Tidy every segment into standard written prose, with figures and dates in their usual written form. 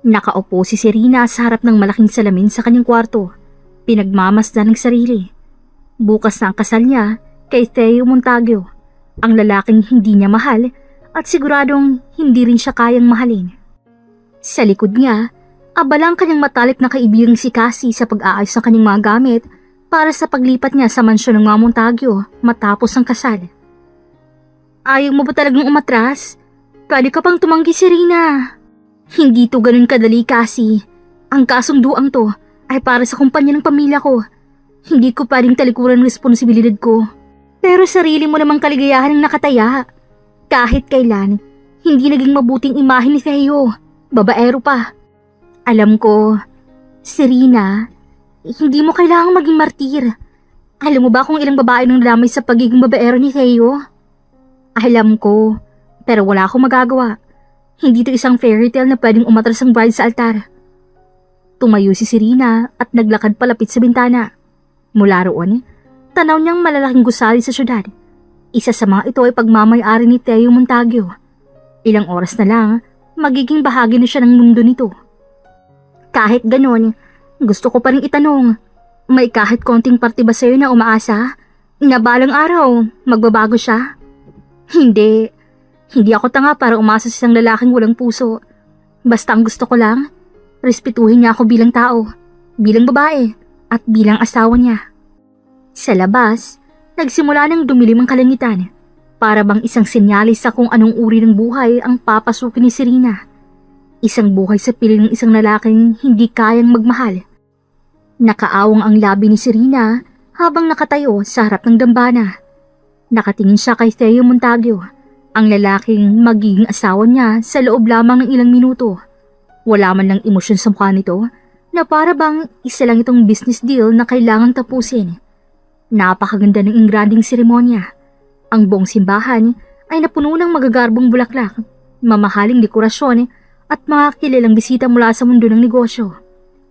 Nakaupo si Serena sa harap ng malaking salamin sa kanyang kwarto. Pinagmamasdan ng sarili. Bukas na ang kasal niya kay Theo Montague, ang lalaking hindi niya mahal at siguradong hindi rin siya kayang mahalin. Sa likod niya, abalang kanyang matalik na kaibigang si Cassie sa pag-aayos ng kanyang mga gamit para sa paglipat niya sa mansyon ng mga Montague matapos ang kasal. Ayaw mo ba talagang umatras? Pwede ka pang tumanggi, Serena. Hindi to ganun kadali, Cassie. Ang kasunduang to ay para sa kumpanya ng pamilya ko. Hindi ko pwedeng talikuran ang responsibilidad ko. Pero sarili mo namang kaligayahan ang nakataya. Kahit kailan, hindi naging mabuting imahe ni Theo. Babaero pa. Alam ko, Serena, hindi mo kailangang maging martir. Alam mo ba kung ilang babae nang nadamay sa pagiging babaero ni Theo? Alam ko, pero wala akong magagawa. Hindi to isang fairy tale na pwedeng umatras ang bride sa altar. Tumayo si Serena at naglakad palapit sa bintana. Mula roon, tanaw niyang malalaking gusali sa syudad. Isa sa mga ito ay pagmamay-ari ni Theo Montague. Ilang oras na lang, magiging bahagi na siya ng mundo nito. Kahit ganon, gusto ko pa rin itanong, may kahit konting parte ba sa'yo na umaasa na balang araw magbabago siya? Hindi ako tanga para umasa sa isang lalaking walang puso. Basta ang gusto ko lang, respetuhin niya ako bilang tao, bilang babae, at bilang asawa niya. Sa labas, nagsimula ng dumilim ang kalangitan, para bang isang senyalis sa kung anong uri ng buhay ang papasukin ni Serena. Isang buhay sa piling ng isang lalaking hindi kayang magmahal. Nakaawang ang labi ni Serena habang nakatayo sa harap ng dambana. Nakatingin siya kay Theo Montague, ang lalaking magiging asawa niya sa loob lamang ng ilang minuto. Wala man lang emosyon sa mukha nito na para bang isa lang itong business deal na kailangang tapusin. Napakaganda ng ingranding seremonya. Ang buong simbahan ay napuno ng magagarbong bulaklak, mamahaling dekorasyon at mga kilalang bisita mula sa mundo ng negosyo.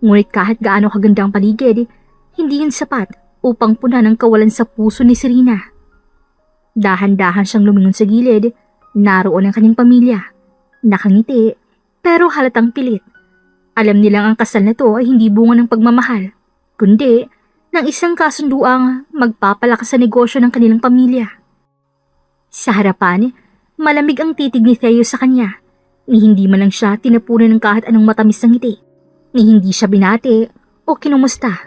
Ngunit kahit gaano kaganda ang paligid, hindi yun sapat upang punan ang kawalan sa puso ni Serena. Dahan-dahan siyang lumingon sa gilid, naroon ang kanyang pamilya. Nakangiti, pero halatang pilit. Alam nilang ang kasal na to ay hindi bunga ng pagmamahal, kundi ng isang kasunduang magpapalakas sa negosyo ng kanilang pamilya. Sa harapan, malamig ang titig ni Theo sa kanya, ni hindi man lang siya tinapunan ng kahit anong matamis na ngiti, ni hindi siya binati o kinumusta,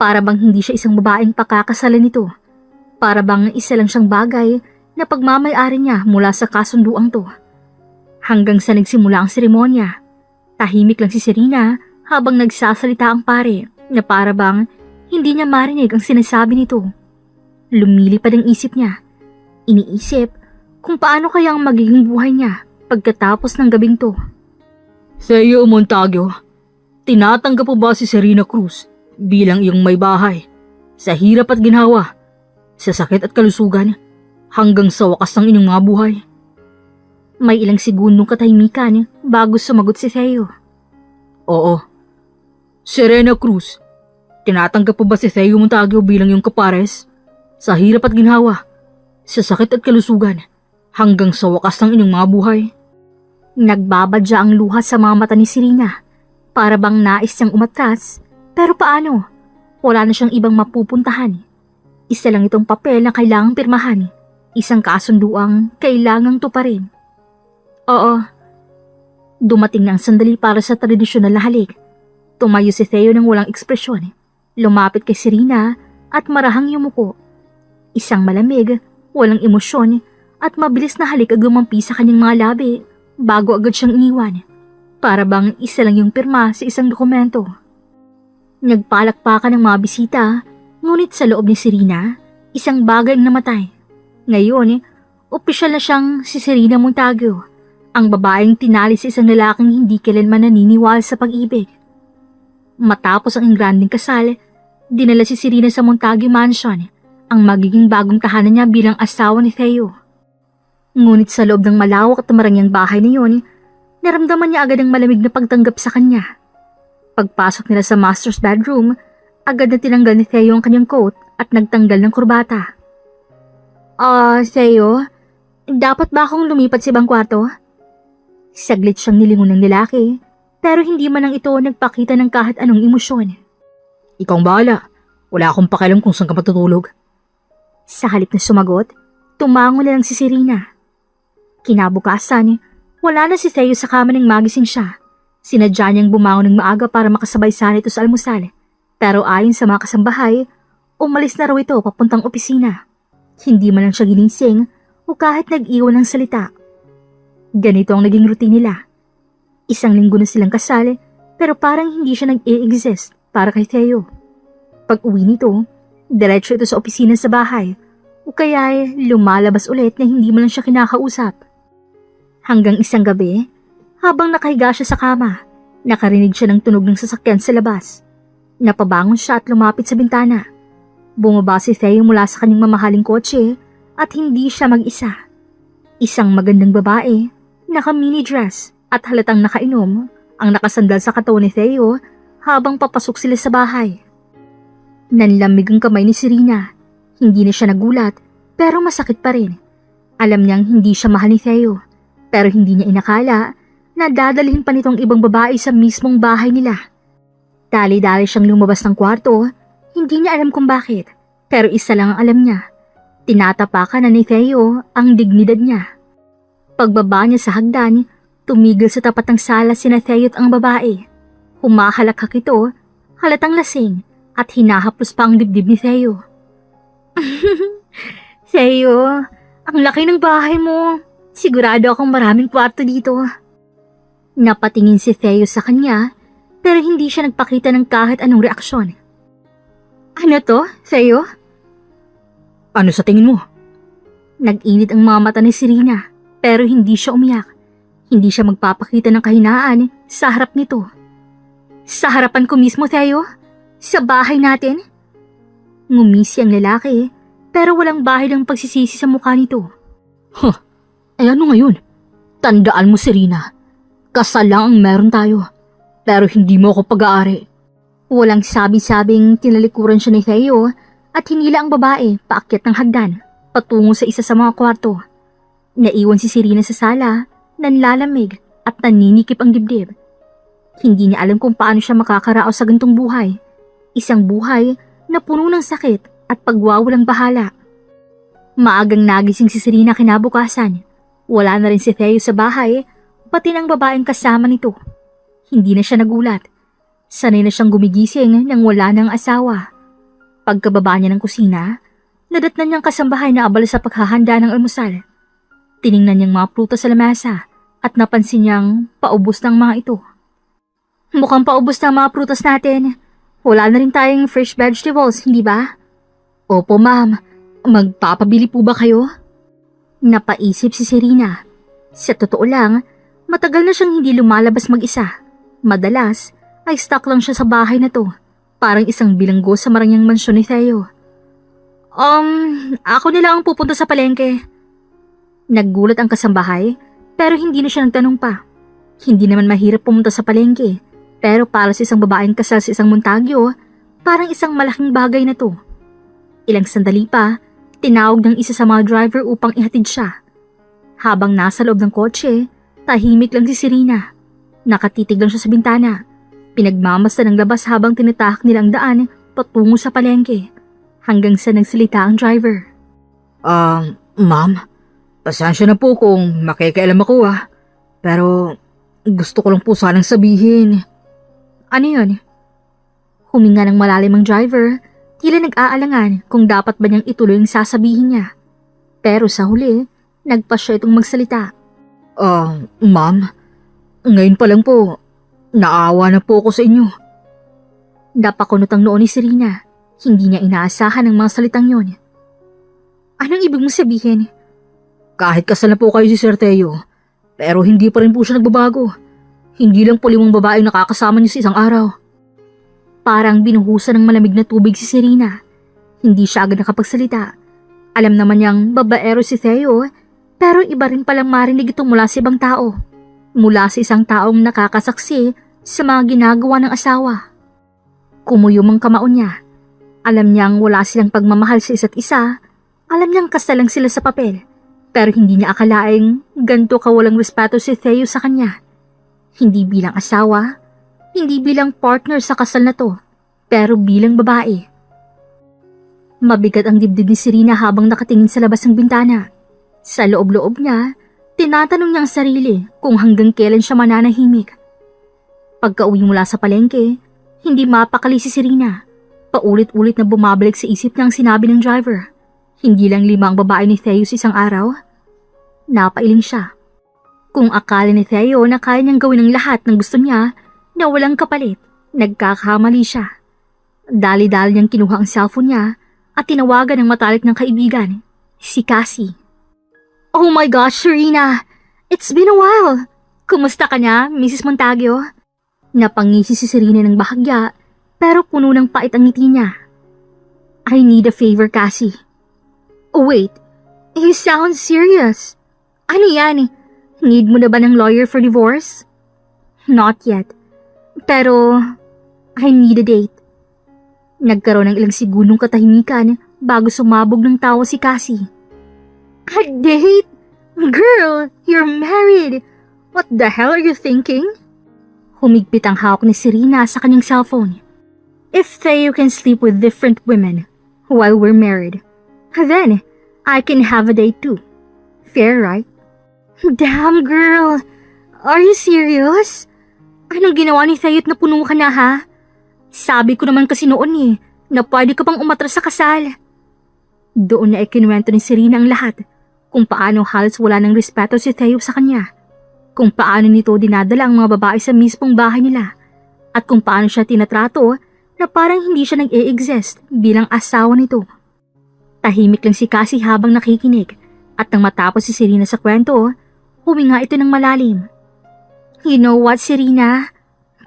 para bang hindi siya isang babaeng pakakasalan nito, para bang isa lang siyang bagay na pagmamay-ari niya mula sa kasunduang to. Hanggang sa nagsimula ang seremonya, tahimik lang si Serena habang nagsasalita ang pare na para bang hindi niya marinig ang sinasabi nito. Lumilipad ang isip niya. Iniisip kung paano kaya ang magiging buhay niya pagkatapos ng gabing to. Theo Montague, tinatanggap po ba si Serena Cruz bilang iyong may bahay sa hirap at ginhawa, sa sakit at kalusugan, hanggang sa wakas ng inyong mga buhay? May ilang segundong katahimikan bago sumagot si Theo. Oo. Serena Cruz, tinatanggap po ba si Theo Montague bilang iyong kapares sa hirap at ginhawa, sa sakit at kalusugan, hanggang sa wakas ng inyong mga buhay? Nagbabadya ang luha sa mga mata ni Serena, para bang nais niyang umatras, pero paano? Wala na siyang ibang mapupuntahan. Isa lang itong papel na kailangang pirmahan, isang kasunduang kailangang tuparin. Oo. Dumating na ang sandali para sa tradisyonal na halik. Tumayo si Theo ng walang ekspresyon. Lumapit kay Serena at marahang yumuko. Isang malamig, walang emosyon at mabilis na halik ang lumampi sa kanyang mga labi bago agad siyang iniwan. Para bang isa lang yung pirma sa isang dokumento. Nagpalakpakan ng mga bisita, ngunit sa loob ni Serena, isang bagay ang namatay. Ngayon, opisyal na siyang si Serena Montague, ang babaeng tinali sa isang lalaking hindi kailanman naniniwala sa pag-ibig. Matapos ang ingranding kasal, dinala si Serena sa Montague Mansion, ang magiging bagong tahanan niya bilang asawa ni Theo. Ngunit sa loob ng malawak at marangyang bahay na yun, naramdaman niya agad ang malamig na pagtanggap sa kanya. Pagpasok nila sa master's bedroom, agad na tinanggal ni Theo ang kanyang coat at nagtanggal ng kurbata. Theo, dapat ba akong lumipat sa ibang kwarto? Saglit siyang nilingon ng lalaki, pero hindi man lang ito nagpakita ng kahit anong emosyon. Ikaw ang bahala. Wala akong pakialam kung saan ka matutulog. Sa halip na sumagot, tumango na lang si Serena. Kinabukasan, wala na si Theo sa kama nang magising siya. Sinadya niyang bumangon ng maaga para makasabay sana ito sa almusal. Pero ayon sa mga kasambahay, umalis na raw ito papuntang opisina. Hindi man lang siya ginising o kahit nag-iwan ng salita. Ganito ang naging routine nila. Isang linggo na silang kasal pero parang hindi siya nag-e-exist para kay Theo. Pag uwi nito, diretso ito sa opisina sa bahay o kaya lumalabas ulit na hindi man lang siya kinakausap. Hanggang isang gabi, habang nakahiga siya sa kama, nakarinig siya ng tunog ng sasakyan sa labas. Napabangon siya at lumapit sa bintana. Bumaba si Theo mula sa kanyang mamahaling kotse at hindi siya mag-isa. Isang magandang babae, naka-mini dress at halatang nakainom ang nakasandal sa katawan ni Theo habang papasok sila sa bahay. Nanlamig ang kamay ni Serena. Hindi na siya nagulat pero masakit pa rin. Alam niyang hindi siya mahal ni Theo pero hindi niya inakala na dadalhin pa nitong ibang babae sa mismong bahay nila. Dali-dali siyang lumabas ng kwarto, hindi niya alam kung bakit pero isa lang ang alam niya. Tinatapakan na ni Theo ang dignidad niya. Pagbaba niya sa hagdan, tumigil sa tapat ng sala sina Theo at ang babae. Humahalakak ito, halatang lasing at hinahaplos pa ang dibdib ni Theo. Theo, ang laki ng bahay mo. Sigurado akong maraming kwarto dito. Napatingin si Theo sa kanya pero hindi siya nagpakita ng kahit anong reaksyon. Ano to, Theo? Ano sa tingin mo? Nag-init ang mga mata ni Serena pero hindi siya umiyak. Hindi siya magpapakita ng kahinaan sa harap nito. Sa harapan ko mismo, Theo? Sa bahay natin? Ngumisi ang lalaki pero walang bahid ang pagsisisi sa mukha nito. Eh ano ngayon? Tandaan mo, Serena. Kasal lang ang meron tayo. Pero hindi mo ako pag-aari. Walang sabi-sabing tinalikuran siya ni Theo at hinila ang babae paakyat ng hagdan patungo sa isa sa mga kwarto. Naiwan si Serena sa sala, nanlalamig at naninikip ang dibdib. Hindi niya alam kung paano siya makakaraos sa gantong buhay. Isang buhay na puno ng sakit at pagwawalang bahala. Maagang nagising si Serena kinabukasan. Wala na rin si Theo sa bahay, pati ng babaeng kasama nito. Hindi na siya nagulat. Sanay na siyang gumigising nang wala ng asawa. Pagkababa niya ng kusina, nadatnan niyang kasambahay na abala sa paghahanda ng almusal. Tiningnan niyang mga prutas sa lamesa at napansin niyang paubos ng mga ito. Mukhang paubos na ang mga prutas natin. Wala na rin tayong fresh vegetables, hindi ba? Opo, ma'am. Magpapabili po ba kayo? Napaisip si Serena. Sa totoo lang, matagal na siyang hindi lumalabas mag-isa. Madalas ay stuck lang siya sa bahay na to. Parang isang bilanggo sa marangyang mansyon ni Theo. Ako na lang ang pupunta sa palengke. Naggulat ang kasambahay pero hindi na siya nagtanong pa. Hindi naman mahirap pumunta sa palengke pero para sa isang babaeng kasal sa isang Montagyo, parang isang malaking bagay na to. Ilang sandali pa, tinawag ng isa sa mga driver upang ihatid siya. Habang nasa loob ng kotse, tahimik lang si Serena. Nakatitig lang siya sa bintana. Pinagmamasdan ng labas habang tinatahak nilang daan patungo sa palengke. Hanggang sa nagsalita ang driver. Ma'am, pasensya na po kung makikialam ako Pero gusto ko lang po sanang sabihin. Ano yun? Huminga ng malalim ang driver, tila nag-aalangan kung dapat ba niyang ituloy ang sasabihin niya. Pero sa huli, nagpasya itong magsalita. Ma'am, ngayon pa lang po, naawa na po ako sa inyo. Napakunot ang noo ni Serena. Hindi niya inaasahan ang mga salitang yon. Anong ibig mong sabihin? Kahit kasal na po kayo si Sir Theo, pero hindi pa rin po siya nagbabago. Hindi lang po 5 babaeng nakakasama niyo sa isang araw. Parang binuhusan ng malamig na tubig si Serena. Hindi siya agad nakapagsalita. Alam naman niyang babaero si Theo, pero iba rin palang marinig ito mula sa ibang tao. Mula sa isang taong nakakasaksi sa mga ginagawa ng asawa. Kumuyom ang kamao niya. Alam niyang wala silang pagmamahal sa isa't isa. Alam niyang kasal lang sila sa papel. Pero hindi niya akalaing ganito kawalang respeto si Theo sa kanya. Hindi bilang asawa, hindi bilang partner sa kasal na to, pero bilang babae. Mabigat ang dibdib ni Serena habang nakatingin sa labas ng bintana. Sa loob-loob niya, tinatanong niya ang sarili kung hanggang kailan siya mananahimik. Pagka-uwi mula sa palengke, hindi mapakali si Serena. Paulit-ulit na bumabalik sa isip niya ang sinabi ng driver. Hindi lang 5 ang babae ni Theo sa isang araw. Napailing siya. Kung akala ni Theo na kaya niyang gawin ang lahat ng gusto niya na walang kapalit, nagkakamali siya. Dali-dali niyang kinuha ang cellphone niya at tinawagan ng matalik ng kaibigan, si Cassie. Oh my gosh, Serena! It's been a while! Kumusta ka na, Mrs. Montague? Napangisi si Serena ng bahagya pero puno ng pait ang ngiti niya. I need a favor, Cassie. Oh wait, you sound serious. Ano yan? Need mo na ba ng lawyer for divorce? Not yet. Pero I need a date. Nagkaroon ng ilang segundong katahimikan bago sumabog ng tawa si Cassie. A date? Girl, you're married. What the hell are you thinking? Humigpit ang hawak ni Serena sa kanyang cellphone. If Theo can sleep with different women while we're married, then I can have a date too. Fair, right? Damn, girl. Are you serious? Anong ginawa ni Theo at napuno ka na, ha? Sabi ko naman kasi noon na pwede ka pang umatras sa kasal. Doon na ikinuwento ni Serena ang lahat kung paano halos wala ng respeto si Theo sa kanya, kung paano nito dinadala ang mga babae sa mismong bahay nila, at kung paano siya tinatrato na parang hindi siya nag-e-exist bilang asawa nito. Tahimik lang si Cassie habang nakikinig at nang matapos si Serena sa kwento, huminga ito ng malalim. You know what, Serena?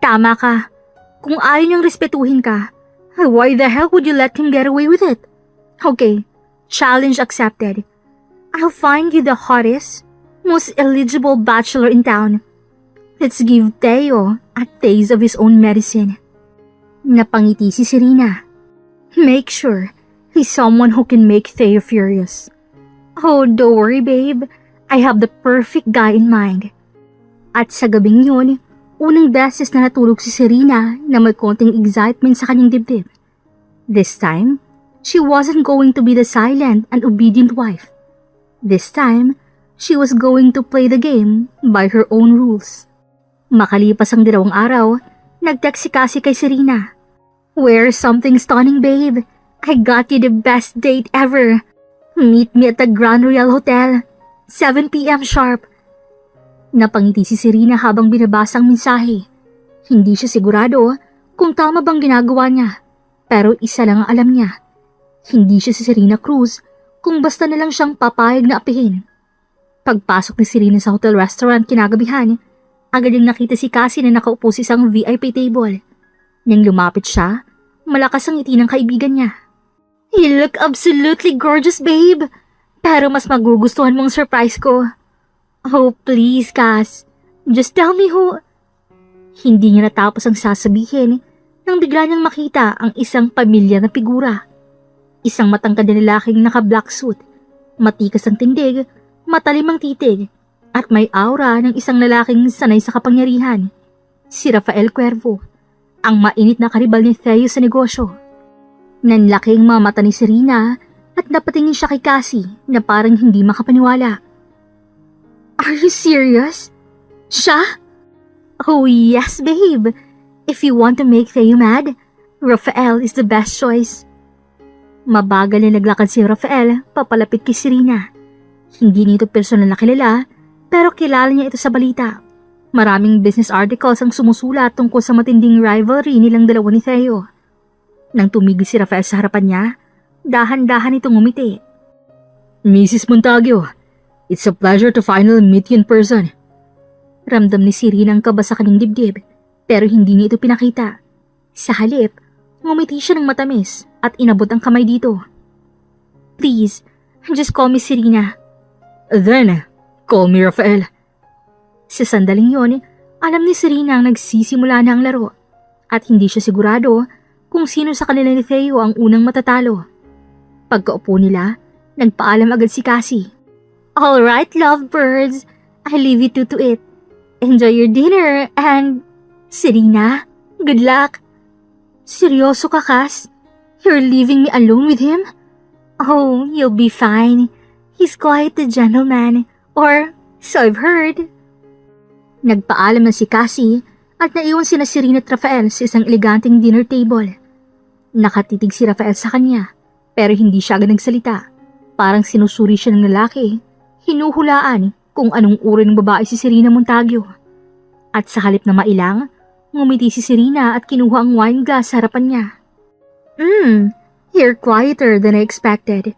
Tama ka. Kung ayaw niyang respetuhin ka, why the hell would you let him get away with it? Okay, challenge accepted. I'll find you the hottest, most eligible bachelor in town. Let's give Theo a taste of his own medicine. Napangiti si Serena. Make sure he's someone who can make Theo furious. Oh, don't worry, babe. I have the perfect guy in mind. At sa gabing yun, unang beses na natulog si Serena na may konting excitement sa kanyang dibdib. This time, she wasn't going to be the silent and obedient wife. This time, she was going to play the game by her own rules. Makalipas ang 2 araw, nag-text si Cassie kay Serena. Wear something stunning, babe. I got you the best date ever. Meet me at the Grand Royal Hotel, 7 p.m. sharp. Napangiti si Serena habang binabasa ang mensahe. Hindi siya sigurado kung tama bang ginagawa niya, pero isa lang ang alam niya. Hindi siya si Serena Cruz kung basta na lang siyang papayag na apihin. Pagpasok ni Serena sa hotel restaurant kinagabihan, agad niyang nakita si Cassie na nakaupo sa isang VIP table. Nang lumapit siya, malakas ang ngiti ng kaibigan niya. You look absolutely gorgeous, babe. Pero mas magugustuhan mong surprise ko. Oh, please, Cass. Just tell me who... Hindi niya natapos ang sasabihin nang bigla niyang makita ang isang pamilya na figura. Isang matangkad na lalaking naka-black suit, matikas ang tindig, matalim ang titig, at may aura ng isang lalaking sanay sa kapangyarihan. Si Rafael Cuervo, ang mainit na karibal ni Theo sa negosyo. Nanlaki ang mga mata ni Serena at napatingin siya kay Cassie na parang hindi makapaniwala. Are you serious? Siya? Oh yes, babe. If you want to make Theo mad, Rafael is the best choice. Mabagal na naglakad si Rafael papalapit kay Serena. Hindi nito personal na kilala, pero kilala niya ito sa balita. Maraming business articles ang sumusulat tungkol sa matinding rivalry nilang dalawa ni Theo. Nang tumigil si Rafael sa harapan niya, dahan-dahan itong ngumiti. Mrs. Montague, it's a pleasure to finally meet you in person. Ramdam ni Serena ang kaba sa kanyang dibdib, pero hindi niya ito pinakita. Sa halip, ngumiti siya ng matamis at inabot ang kamay dito. Please, just call me Serena. Then, call me Rafael. Sa sandaling yon, alam ni Serena ang nagsisimula na ang laro at hindi siya sigurado kung sino sa kanila ni Theo ang unang matatalo. Pagkaupo nila, nagpaalam agad si Cassie. Alright, lovebirds. I leave you two to it. Enjoy your dinner and... Serena, good luck. Seryoso ka, Cass? You're leaving me alone with him? Oh, you'll be fine. He's quite a gentleman. Or, so I've heard. Nagpaalam na si Cassie at naiwan sina Serena at Rafael sa isang eleganteng dinner table. Nakatitig si Rafael sa kanya, pero hindi siya agad nagsalita. Parang sinusuri siya ng lalaki, hinuhulaan kung anong uri ng babae si Serena Montague. At sa halip na mailang, ngumiti si Serena at kinuha ang wine glass sa harapan niya. You're quieter than I expected.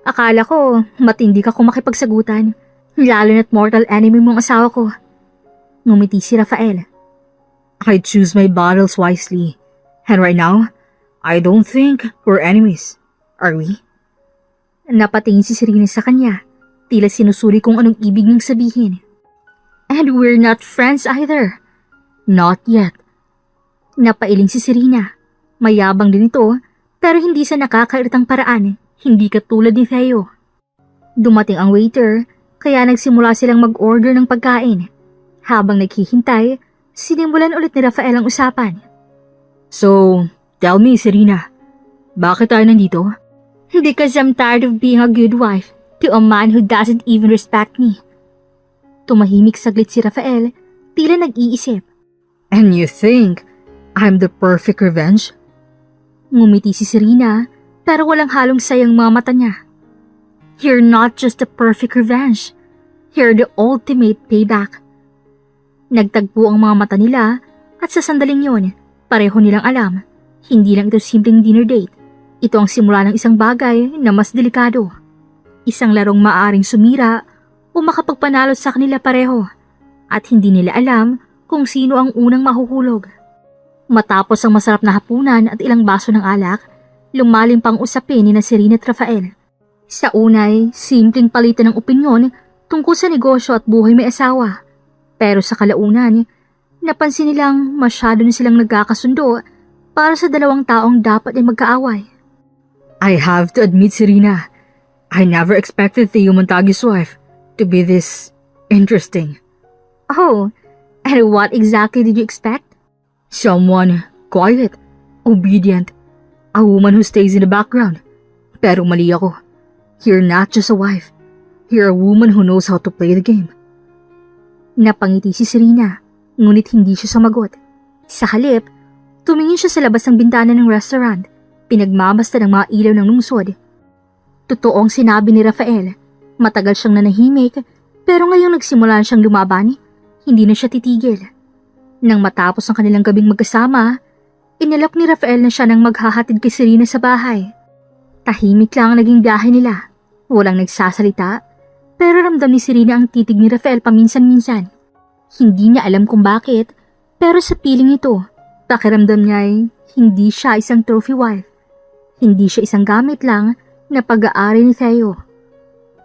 Akala ko, matindi ka kung makipagsagutan, lalo na't mortal enemy mong asawa ko. Ngumiti si Rafael. I choose my battles wisely. And right now, I don't think we're enemies. Are we? Napatingin si Serena sa kanya, tila sinusuri kung anong ibig niyang sabihin. And we're not friends either. Not yet. Napailing si Serena. Mayabang din ito, pero hindi sa nakakairitang paraan, hindi katulad ni Theo. Dumating ang waiter, kaya nagsimula silang mag-order ng pagkain. Habang naghihintay, sinimulan ulit ni Rafael ang usapan. So, tell me, Serena, bakit tayo nandito? Because I'm tired of being a good wife to a man who doesn't even respect me. Tumahimik saglit si Rafael, tila nag-iisip. And you think I'm the perfect revenge? Ngumiti si Serena, pero walang halong sayang mga mata niya. You're not just the perfect revenge. You're the ultimate payback. Nagtagpo ang mga mata nila at sa sandaling yon, pareho nilang alam, hindi lang ito simpleng dinner date. Ito ang simula ng isang bagay na mas delikado. Isang larong maaring sumira o makapagpanalo sa kanila pareho at hindi nila alam kung sino ang unang mahuhulog. Matapos ang masarap na hapunan at ilang baso ng alak, lumalim pang usapin ni na Serena at Rafael. Sa unay, simpleng palitan ng opinyon tungkol sa negosyo at buhay may asawa. Pero sa kalaunan, napansin nilang masyado na silang nagkakasundo para sa dalawang taong dapat ay magkaaway. I have to admit, Serena, I never expected Theo Montague's wife to be this interesting. Oh, and what exactly did you expect? Someone quiet, obedient, a woman who stays in the background. Pero mali ako. You're not just a wife. You're a woman who knows how to play the game. Napangiti si Serena, ngunit hindi siya sumagot. Sa halip, tumingin siya sa labas ng bintana ng restaurant, pinagmamasta ng mga ilaw ng lungsod. Totoong sinabi ni Rafael, matagal siyang nanahimik, pero ngayong nagsimula siyang lumaban, hindi na siya titigil. Nang matapos ang kanilang gabing magkasama, inalok ni Rafael na siya nang maghahatid kay Serena sa bahay. Tahimik lang ang naging biyahe nila. Walang nagsasalita, pero ramdam ni Serena ang titig ni Rafael paminsan-minsan. Hindi niya alam kung bakit, pero sa piling ito, pakiramdam niya ay hindi siya isang trophy wife. Hindi siya isang gamit lang na pag-aari ni Theo.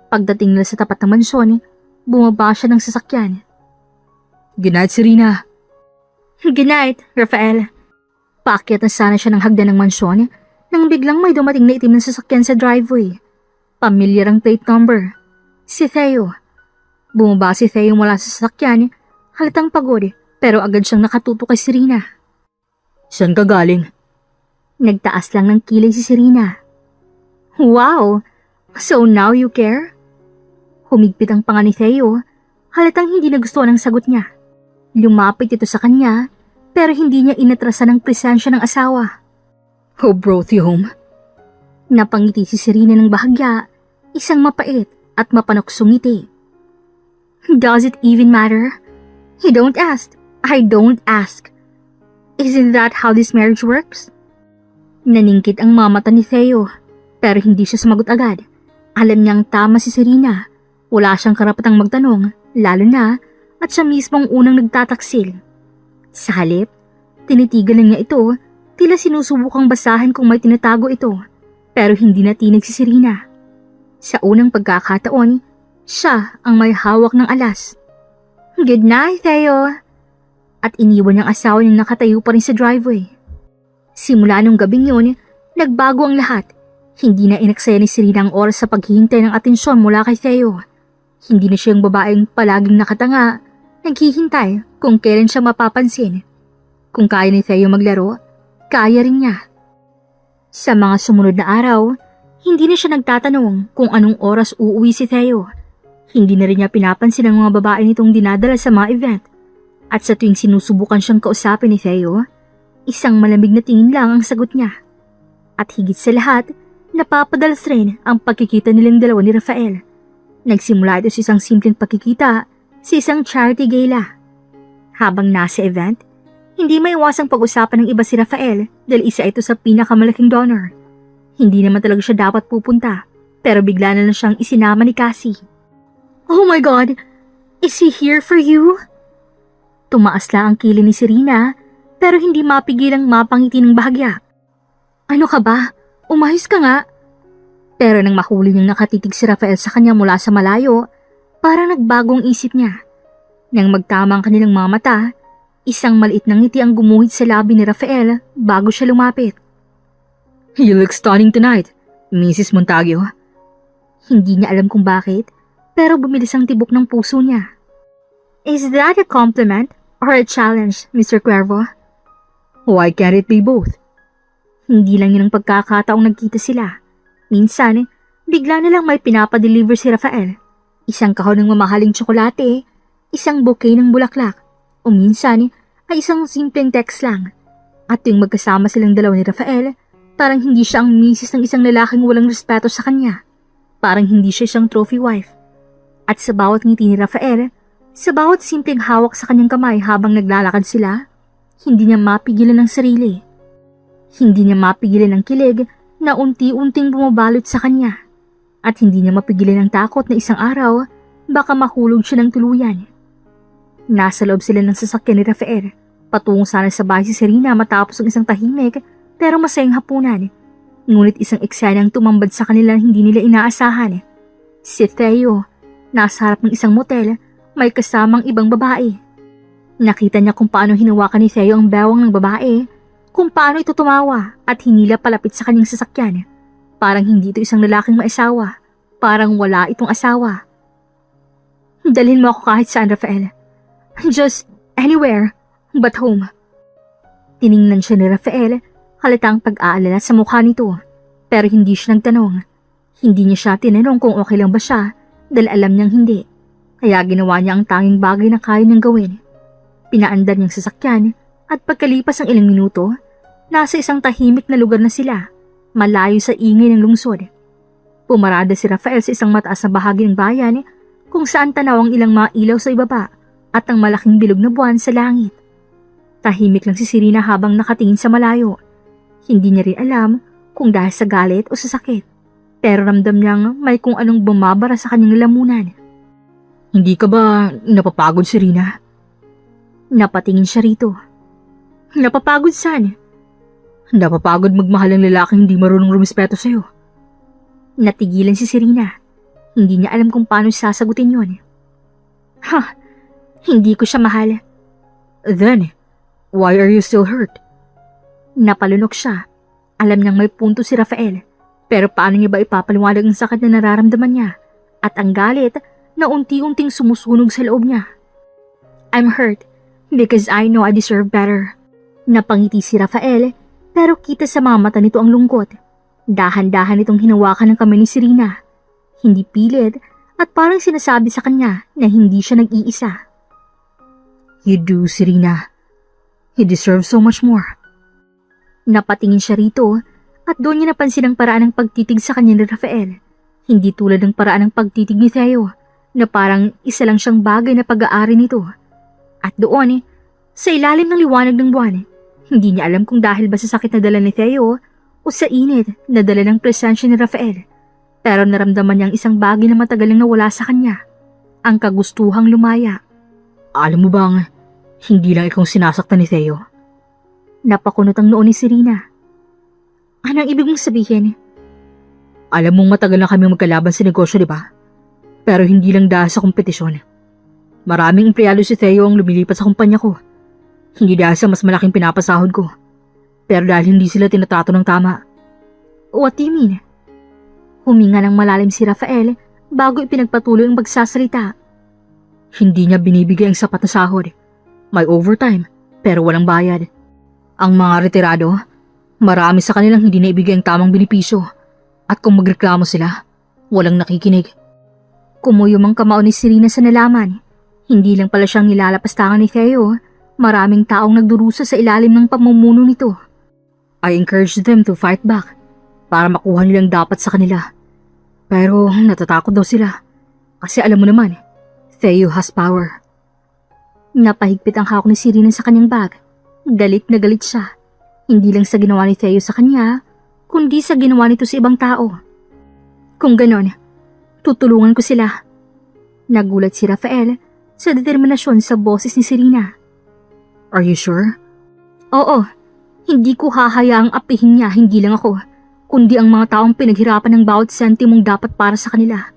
Pagdating nila sa tapat ng mansyon, bumaba siya ng sasakyan. Good night, Serena. Good night, Rafael. Paakyat na sana siya ng hagdan ng mansyon nang biglang may dumating na itim na sasakyan sa driveway. Pamilyar ang plate number. Si Theo. Bumaba si Theo mula sa sasakyan, halatang pagod pero agad siyang nakatuto kay Serena. Saan ka galing? Nagtaas lang ng kilay si Serena. Wow! So now you care? Humigpit ang panga ni Theo, halatang hindi nagustuhan ang sagot niya. Lumapit ito sa kanya, pero hindi niya inatrasan ang presensya ng asawa. Who brought you home? Napangiti si Serena ng bahagya, isang mapait at mapanuksong ngiti. Does it even matter? You don't ask. I don't ask. Isn't that how this marriage works? Naningkit ang mamata ni Theo, pero hindi siya sumagot agad. Alam niyang tama si Serena. Wala siyang karapatang magtanong, lalo na at siya mismong unang nagtataksil. Sa halip, tinitigan lang niya ito, tila sinusubukang basahin kung may tinatago ito, pero hindi natinig si Serena. Sa unang pagkakataon, siya ang may hawak ng alas. Good night, Theo. At iniwan niyang asawa niyang nakatayo pa rin sa driveway. Simula nung gabing yun, nagbago ang lahat. Hindi na inaksaya ni Serena ang oras sa paghihintay ng atensyon mula kay Theo. Hindi na siya yung babaeng palaging nakatanga, Naghihintay kung kailan siya mapapansin. Kung kaya ni Theo maglaro, kaya rin niya. Sa mga sumunod na araw, hindi na siya nagtatanong kung anong oras uuwi si Theo. Hindi na rin niya pinapansin ang mga babae nitong dinadala sa mga event. At sa tuwing sinusubukan siyang kausapin ni Theo, isang malamig na tingin lang ang sagot niya. At higit sa lahat, napapadalas rin ang pagkikita nilang dalawa ni Rafael. Nagsimula ito sa isang simpleng pagkikita sa isang charity gala. Habang nasa event, hindi maiwasang pag-usapan ng iba si Rafael dahil isa ito sa pinakamalaking donor. Hindi naman talaga siya dapat pupunta, pero bigla na lang siyang isinama ni Cassie. Oh my God! Is he here for you? Tumaas lang ang kilay ni Serena, pero hindi mapigilang mapangiti ng bahagya. Ano ka ba? Umayos ka nga. Pero nang mahuli niyang nakatitig si Rafael sa kanya mula sa malayo, parang nagbagong isip niya. Nang magtama ang kanilang mga mata, isang maliit na ngiti ang gumuhit sa labi ni Rafael bago siya lumapit. You look stunning tonight, Mrs. Montague. Hindi niya alam kung bakit, pero bumilis ang tibok ng puso niya. Is that a compliment or a challenge, Mr. Cuervo? Why can't it be both? Hindi lang yun ang pagkakataong nagkita sila. Minsan, bigla na lang may pinapadeliver si Rafael. Isang kahon ng mamahaling tsokolate, isang bouquet ng bulaklak, o minsan ay isang simpleng text lang. At tuwing magkasama silang dalawa ni Rafael, parang hindi siya ang misis ng isang lalaking walang respeto sa kanya. Parang hindi siya isang trophy wife. At sa bawat ngiti ni Rafael, sa bawat simpleng hawak sa kanyang kamay habang naglalakad sila, hindi niya mapigilan ang sarili. Hindi niya mapigilan ang kilig na unti-unting bumabalot sa kanya. At hindi niya mapigilan ang takot na isang araw, baka mahulog siya ng tuluyan. Nasa loob sila ng sasakyan ni Rafael. Patungo sana sa bahay si Serena matapos ang isang tahimik pero masayang hapunan. Ngunit isang eksena ang tumambad sa kanila na hindi nila inaasahan. Si Theo, nasa harap ng isang motel, may kasamang ibang babae. Nakita niya kung paano hinawakan ni Theo ang bewang ng babae, kung paano ito tumawa at hinila palapit sa kanyang sasakyan. Parang hindi ito isang lalaking maisawa, parang wala itong asawa. Dalhin mo ako kahit saan, Rafael. Just anywhere but home. Tiningnan siya ni Rafael, halatang pag-aalala sa mukha nito, pero hindi siya nagtanong. Hindi niya siya tinanong kung okay lang ba siya dahil alam niyang hindi. Kaya ginawa niya ang tanging bagay na kaya niyang gawin. Pinaandar niyang sasakyan at pagkalipas ng ilang minuto, nasa isang tahimik na lugar na sila, malayo sa ingay ng lungsod. Pumarada si Rafael sa isang mataas na bahagi ng bayan kung saan tanaw ang ilang mga ilaw sa ibaba at ang malaking bilog na buwan sa langit. Tahimik lang si Serena habang nakatingin sa malayo. Hindi niya rin alam kung dahil sa galit o sa sakit, pero ramdam niyang may kung anong bumabara sa kanyang lalamunan. Hindi ka ba napapagod, Serena? Napatingin siya rito. Napapagod saan? Napapagod magmahal ang lalaking hindi marunong rumispeto sa'yo. Natigilan si Serena. Hindi niya alam kung paano sasagutin yon. Hindi ko siya mahal. Then, why are you still hurt? Napalunok siya. Alam niyang may punto si Rafael, pero paano niya ba ipapaliwanag ang sakit na nararamdaman niya at ang galit na unti-unting sumusunog sa loob niya? I'm hurt because I know I deserve better. Napangiti si Rafael, pero kita sa mga mata nito ang lungkot. Dahan-dahan itong hinawakan ng kamay ni Serena. Hindi pilit at parang sinasabi sa kanya na hindi siya nag-iisa. You do, Serena. You deserve so much more. Napatingin siya rito at doon niya napansin ang paraan ng pagtitig sa kanya ni Rafael. Hindi tulad ng paraan ng pagtitig ni Theo na parang isa lang siyang bagay na pag-aari nito. At doon, sa ilalim ng liwanag ng buwan, hindi niya alam kung dahil ba sa sakit na dala ni Theo o sa init na dala ng presensya ni Rafael. Pero naramdaman niyang isang bagay na matagal nang nawala sa kanya, ang kagustuhang lumaya. Alam mo bang, hindi lang ikaw sinasaktan ni Theo? Napakunot ang noo ni Serena. Anong ibig mong sabihin? Alam mong matagal na kami magkalaban sa negosyo, di ba? Pero hindi lang dahil sa kompetisyon. Maraming empleyado si Theo ang lumilipat sa kumpanya ko. Hindi dahil sa mas malaking pinapasahod ko, pero dahil hindi sila tinatrato ng tama. What do you mean? Huminga ng malalim si Rafael bago ipinagpatuloy ang pagsasalita. Hindi niya binibigay ang sapat na sahod. May overtime, pero walang bayad. Ang mga retirado, marami sa kanilang hindi naibigay ang tamang benepisyo. At kung magreklamo sila, walang nakikinig. Kumuyom ang kamao ni Serena sa nalaman. Hindi lang pala siyang nilalapastangan ni Theo, maraming taong nagdurusa sa ilalim ng pamumuno nito. I encouraged them to fight back para makuha nilang dapat sa kanila. Pero natatakot daw sila. Kasi alam mo naman, Theo has power. Napahigpit ang hawak ni Serena sa kanyang bag. Galit na galit siya. Hindi lang sa ginawa ni Theo sa kanya, kundi sa ginawa nito sa ibang tao. Kung ganon, tutulungan ko sila. Nagulat si Rafael sa determinasyon sa boses ni Serena. Are you sure? Oo, hindi ko hahayaang apihin niya hindi lang ako, kundi ang mga taong pinaghirapan ng bawat sentimong dapat para sa kanila.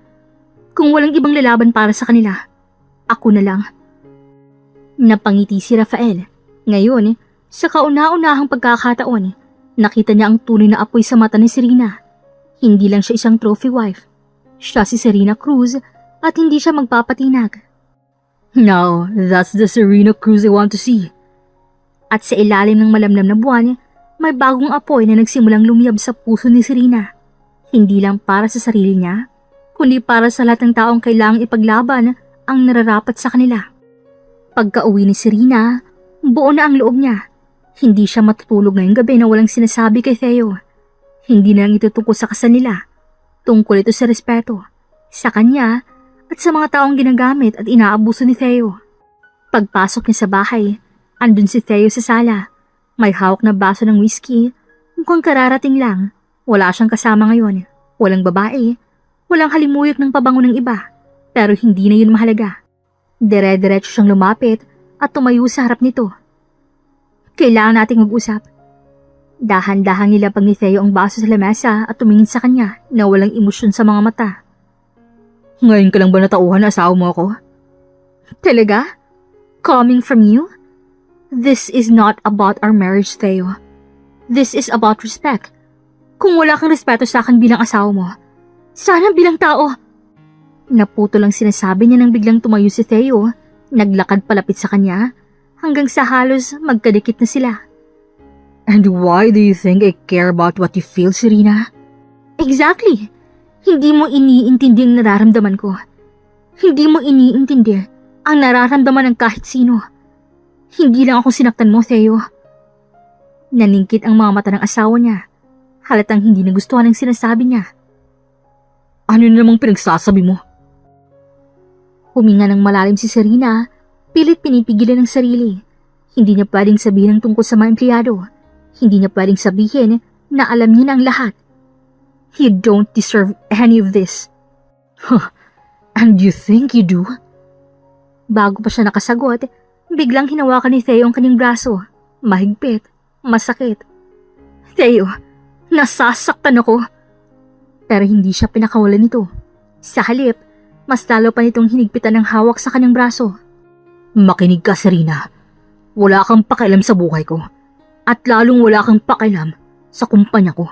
Kung walang ibang lalaban para sa kanila, ako na lang. Napangiti si Rafael. Ngayon, sa kauna-unahang pagkakataon, nakita niya ang tunay na apoy sa mata ni Serena. Hindi lang siya isang trophy wife. Siya si Serena Cruz at hindi siya magpapatinag. Now, that's the Serena Cruz I want to see. At sa ilalim ng malamlam na buwan, may bagong apoy na nagsimulang lumiyab sa puso ni Serena. Hindi lang para sa sarili niya, kundi para sa lahat ng taong kailangang ipaglaban ang nararapat sa kanila. Pagka-uwi ni Serena, buo na ang loob niya. Hindi siya matutulog ngayong gabi na walang sinasabi kay Theo. Hindi na lang ito tungkol sa kasal nila. Tungkol ito sa respeto, sa kanya at sa mga taong ginagamit at inaabuso ni Theo. Pagpasok niya sa bahay, andun si Theo sa sala. May hawak na baso ng whiskey, mukhang kararating lang. Wala siyang kasama ngayon. Walang babae, walang halimuyot ng pabango ng iba. Pero hindi na yun mahalaga. Dire-diretso siyang lumapit at tumayo sa harap nito. Kailangan nating mag-usap. Dahan-dahan nilapag ni Theo ang baso sa lamesa at tumingin sa kanya na walang emosyon sa mga mata. Ngayon ka lang ba natauhan na asawa mo ako? Talaga? Coming from you? This is not about our marriage, Theo. This is about respect. Kung wala kang respeto sa akin bilang asawa mo, sana bilang tao. Naputo lang sinasabi niya nang biglang tumayo si Theo, naglakad palapit sa kanya, hanggang sa halos magkadikit na sila. And why do you think I care about what you feel, Serena? Exactly. Hindi mo iniintindi ang nararamdaman ko. Hindi mo iniintindi ang nararamdaman ng kahit sino. Hindi lang ako sinaktan mo, Theo. Naningkit ang mga mata ng asawa niya. Halatang hindi nagustuhan ang sinasabi niya. Ano namang pinagsasabi mo? Huminga ng malalim si Serena, pilit pinipigilan ng sarili. Hindi niya pwedeng sabihin ang tungkol sa mga empleyado. Hindi niya pwedeng sabihin na alam niya na ang lahat. You don't deserve any of this. Huh, and you think you do? Bago pa siya nakasagot, biglang hinawakan ni Theo ang kanyang braso. Mahigpit, masakit. Theo, nasasaktan ako. Pero hindi siya pinakawalan nito. Sa halip, mas lalo pa nitong hinigpitan ng hawak sa kanyang braso. Makinig ka, Serena. Wala kang pakialam sa buhay ko. At lalong wala kang pakialam sa kumpanya ko.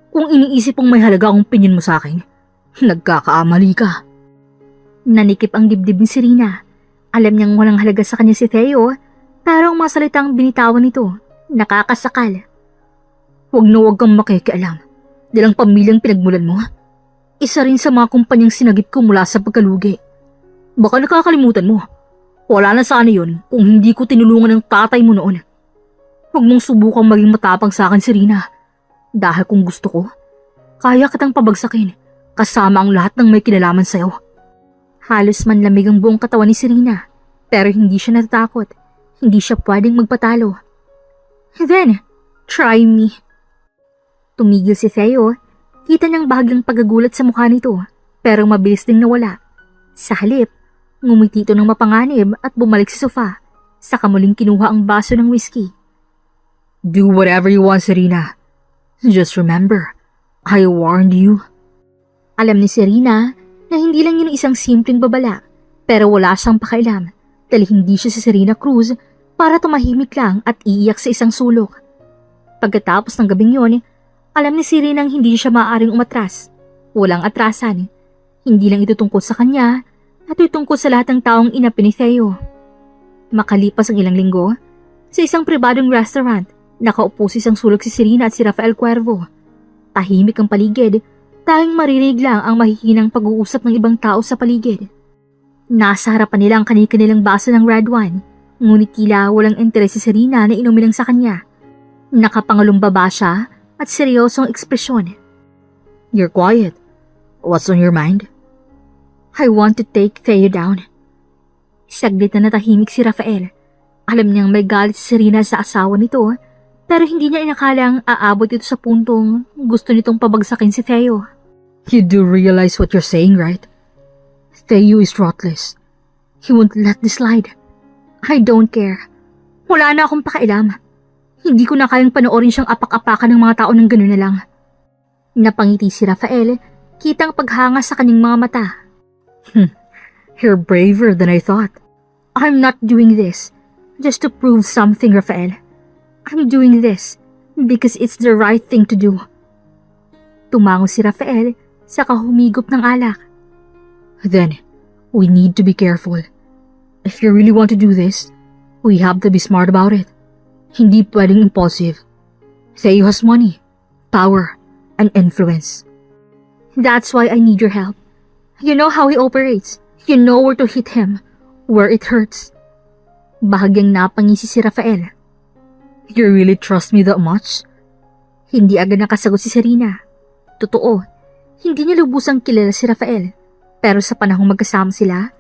Kung iniisip mong may halaga ang opinion mo sa akin, nagkakaamali ka. Nanikip ang dibdib ni Serena. Alam niyang walang halaga sa kanya si Theo, pero ang mga salitang binitawan nito, nakakasakal. Huwag kang makikialam. Dahil ang pamilyang pinagmulan mo, isa rin sa mga kumpanyang sinagip ko mula sa pagkalugi. Baka nakakalimutan mo. Wala na sana yun kung hindi ko tinulungan ng tatay mo noon. Huwag mong subukang maging matapang sa akin, Serena. Dahil kung gusto ko, kaya kitang pabagsakin kasama ang lahat ng may kinalaman sa'yo. Halos manlamig ang buong katawan ni Serena, pero hindi siya natatakot. Hindi siya pwedeng magpatalo. Then, try me. Tumigil si Theo. Kita niyang bahagyang paggagulat sa mukha nito, pero mabilis ding nawala. Sa halip, ngumiti ito ng mapanganib at bumalik sa sofa. Saka muling kinuha ang baso ng whiskey. Do whatever you want, Serena. Just remember, I warned you. Alam ni Serena na hindi lang yun isang simpleng babala, pero wala siyang pakialam dahil hindi siya si Serena Cruz para tumahimik lang at iiyak sa isang sulok. Pagkatapos ng gabing yun, alam ni Serena hindi siya maaaring umatras. Walang atrasan. Hindi lang ito tungkol sa kanya, at ito'y tungkol sa lahat ng taong inapi ni Theo. Makalipas ang ilang linggo, sa isang pribadong restaurant, nakaupo sa isang sulok si Serena at si Rafael Cuervo. Tahimik ang paligid, tanging maririnig lang ang mahihinang pag-uusap ng ibang tao sa paligid. Nasa harapan nila ang kanilang baso ng red wine, ngunit tila walang interes si Serena na inumin lang sa kanya. Nakapangalumbaba siya at seryosong ekspresyon. You're quiet. What's on your mind? I want to take Theo down. Saglit na natahimik si Rafael. Alam niyang may galit si Serena sa asawa nito, pero hindi niya inakalang aabot ito sa puntong gusto nitong pabagsakin si Theo. You do realize what you're saying, right? Theo is ruthless. He won't let this slide. I don't care. Wala na akong pakialam. Hindi ko na kayang panoorin siyang apak-apakan ng mga tao ng gano'n na lang. Napangiti si Rafael, kitang paghanga sa kanyang mga mata. You're braver than I thought. I'm not doing this just to prove something, Rafael. I'm doing this because it's the right thing to do. Tumango si Rafael sa kahumigop ng alak. Then, we need to be careful. If you really want to do this, we have to be smart about it. Hindi pwedeng impulsive. Theo has money, power, and influence. That's why I need your help. You know how he operates. You know where to hit him, where it hurts. Bahagyang napangisi si Rafael. You really trust me that much? Hindi agad nakasagot si Serena. Totoo, hindi niya lubusang kilala si Rafael. Pero sa panahong magkasama sila,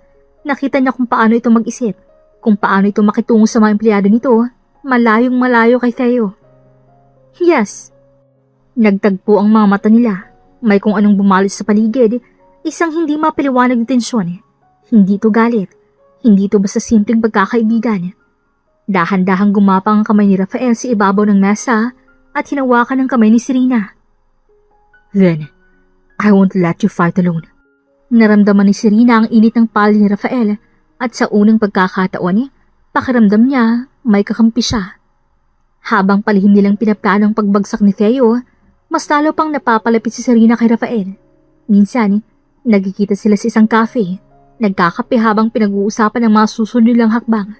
nakita niya kung paano ito mag-isip, kung paano ito makitungo sa mga empleyado nito, malayong malayo kay Theo. Yes. Nagtagpo ang mga mata nila. May kung anong bumalos sa paligid, isang hindi mapaliwanag na tensyon. Hindi ito galit. Hindi ito basta simpleng pagkakaibigan. Dahan-dahang gumapang ang kamay ni Rafael sa ibabaw ng mesa at hinawakan ang kamay ni Serena. Then, I won't let you fight alone. Naramdaman ni Serena ang init ng pali ni Rafael at sa unang pagkakataon, pakiramdam niya may kakampi siya. Habang palihim nilang pinaplano ang pagbagsak ni Theo, mas lalo pang napapalapit si Serena kay Rafael. Minsan, nagkikita sila sa isang cafe, nagkakape habang pinag-uusapan ang mga susunod nilang hakbang.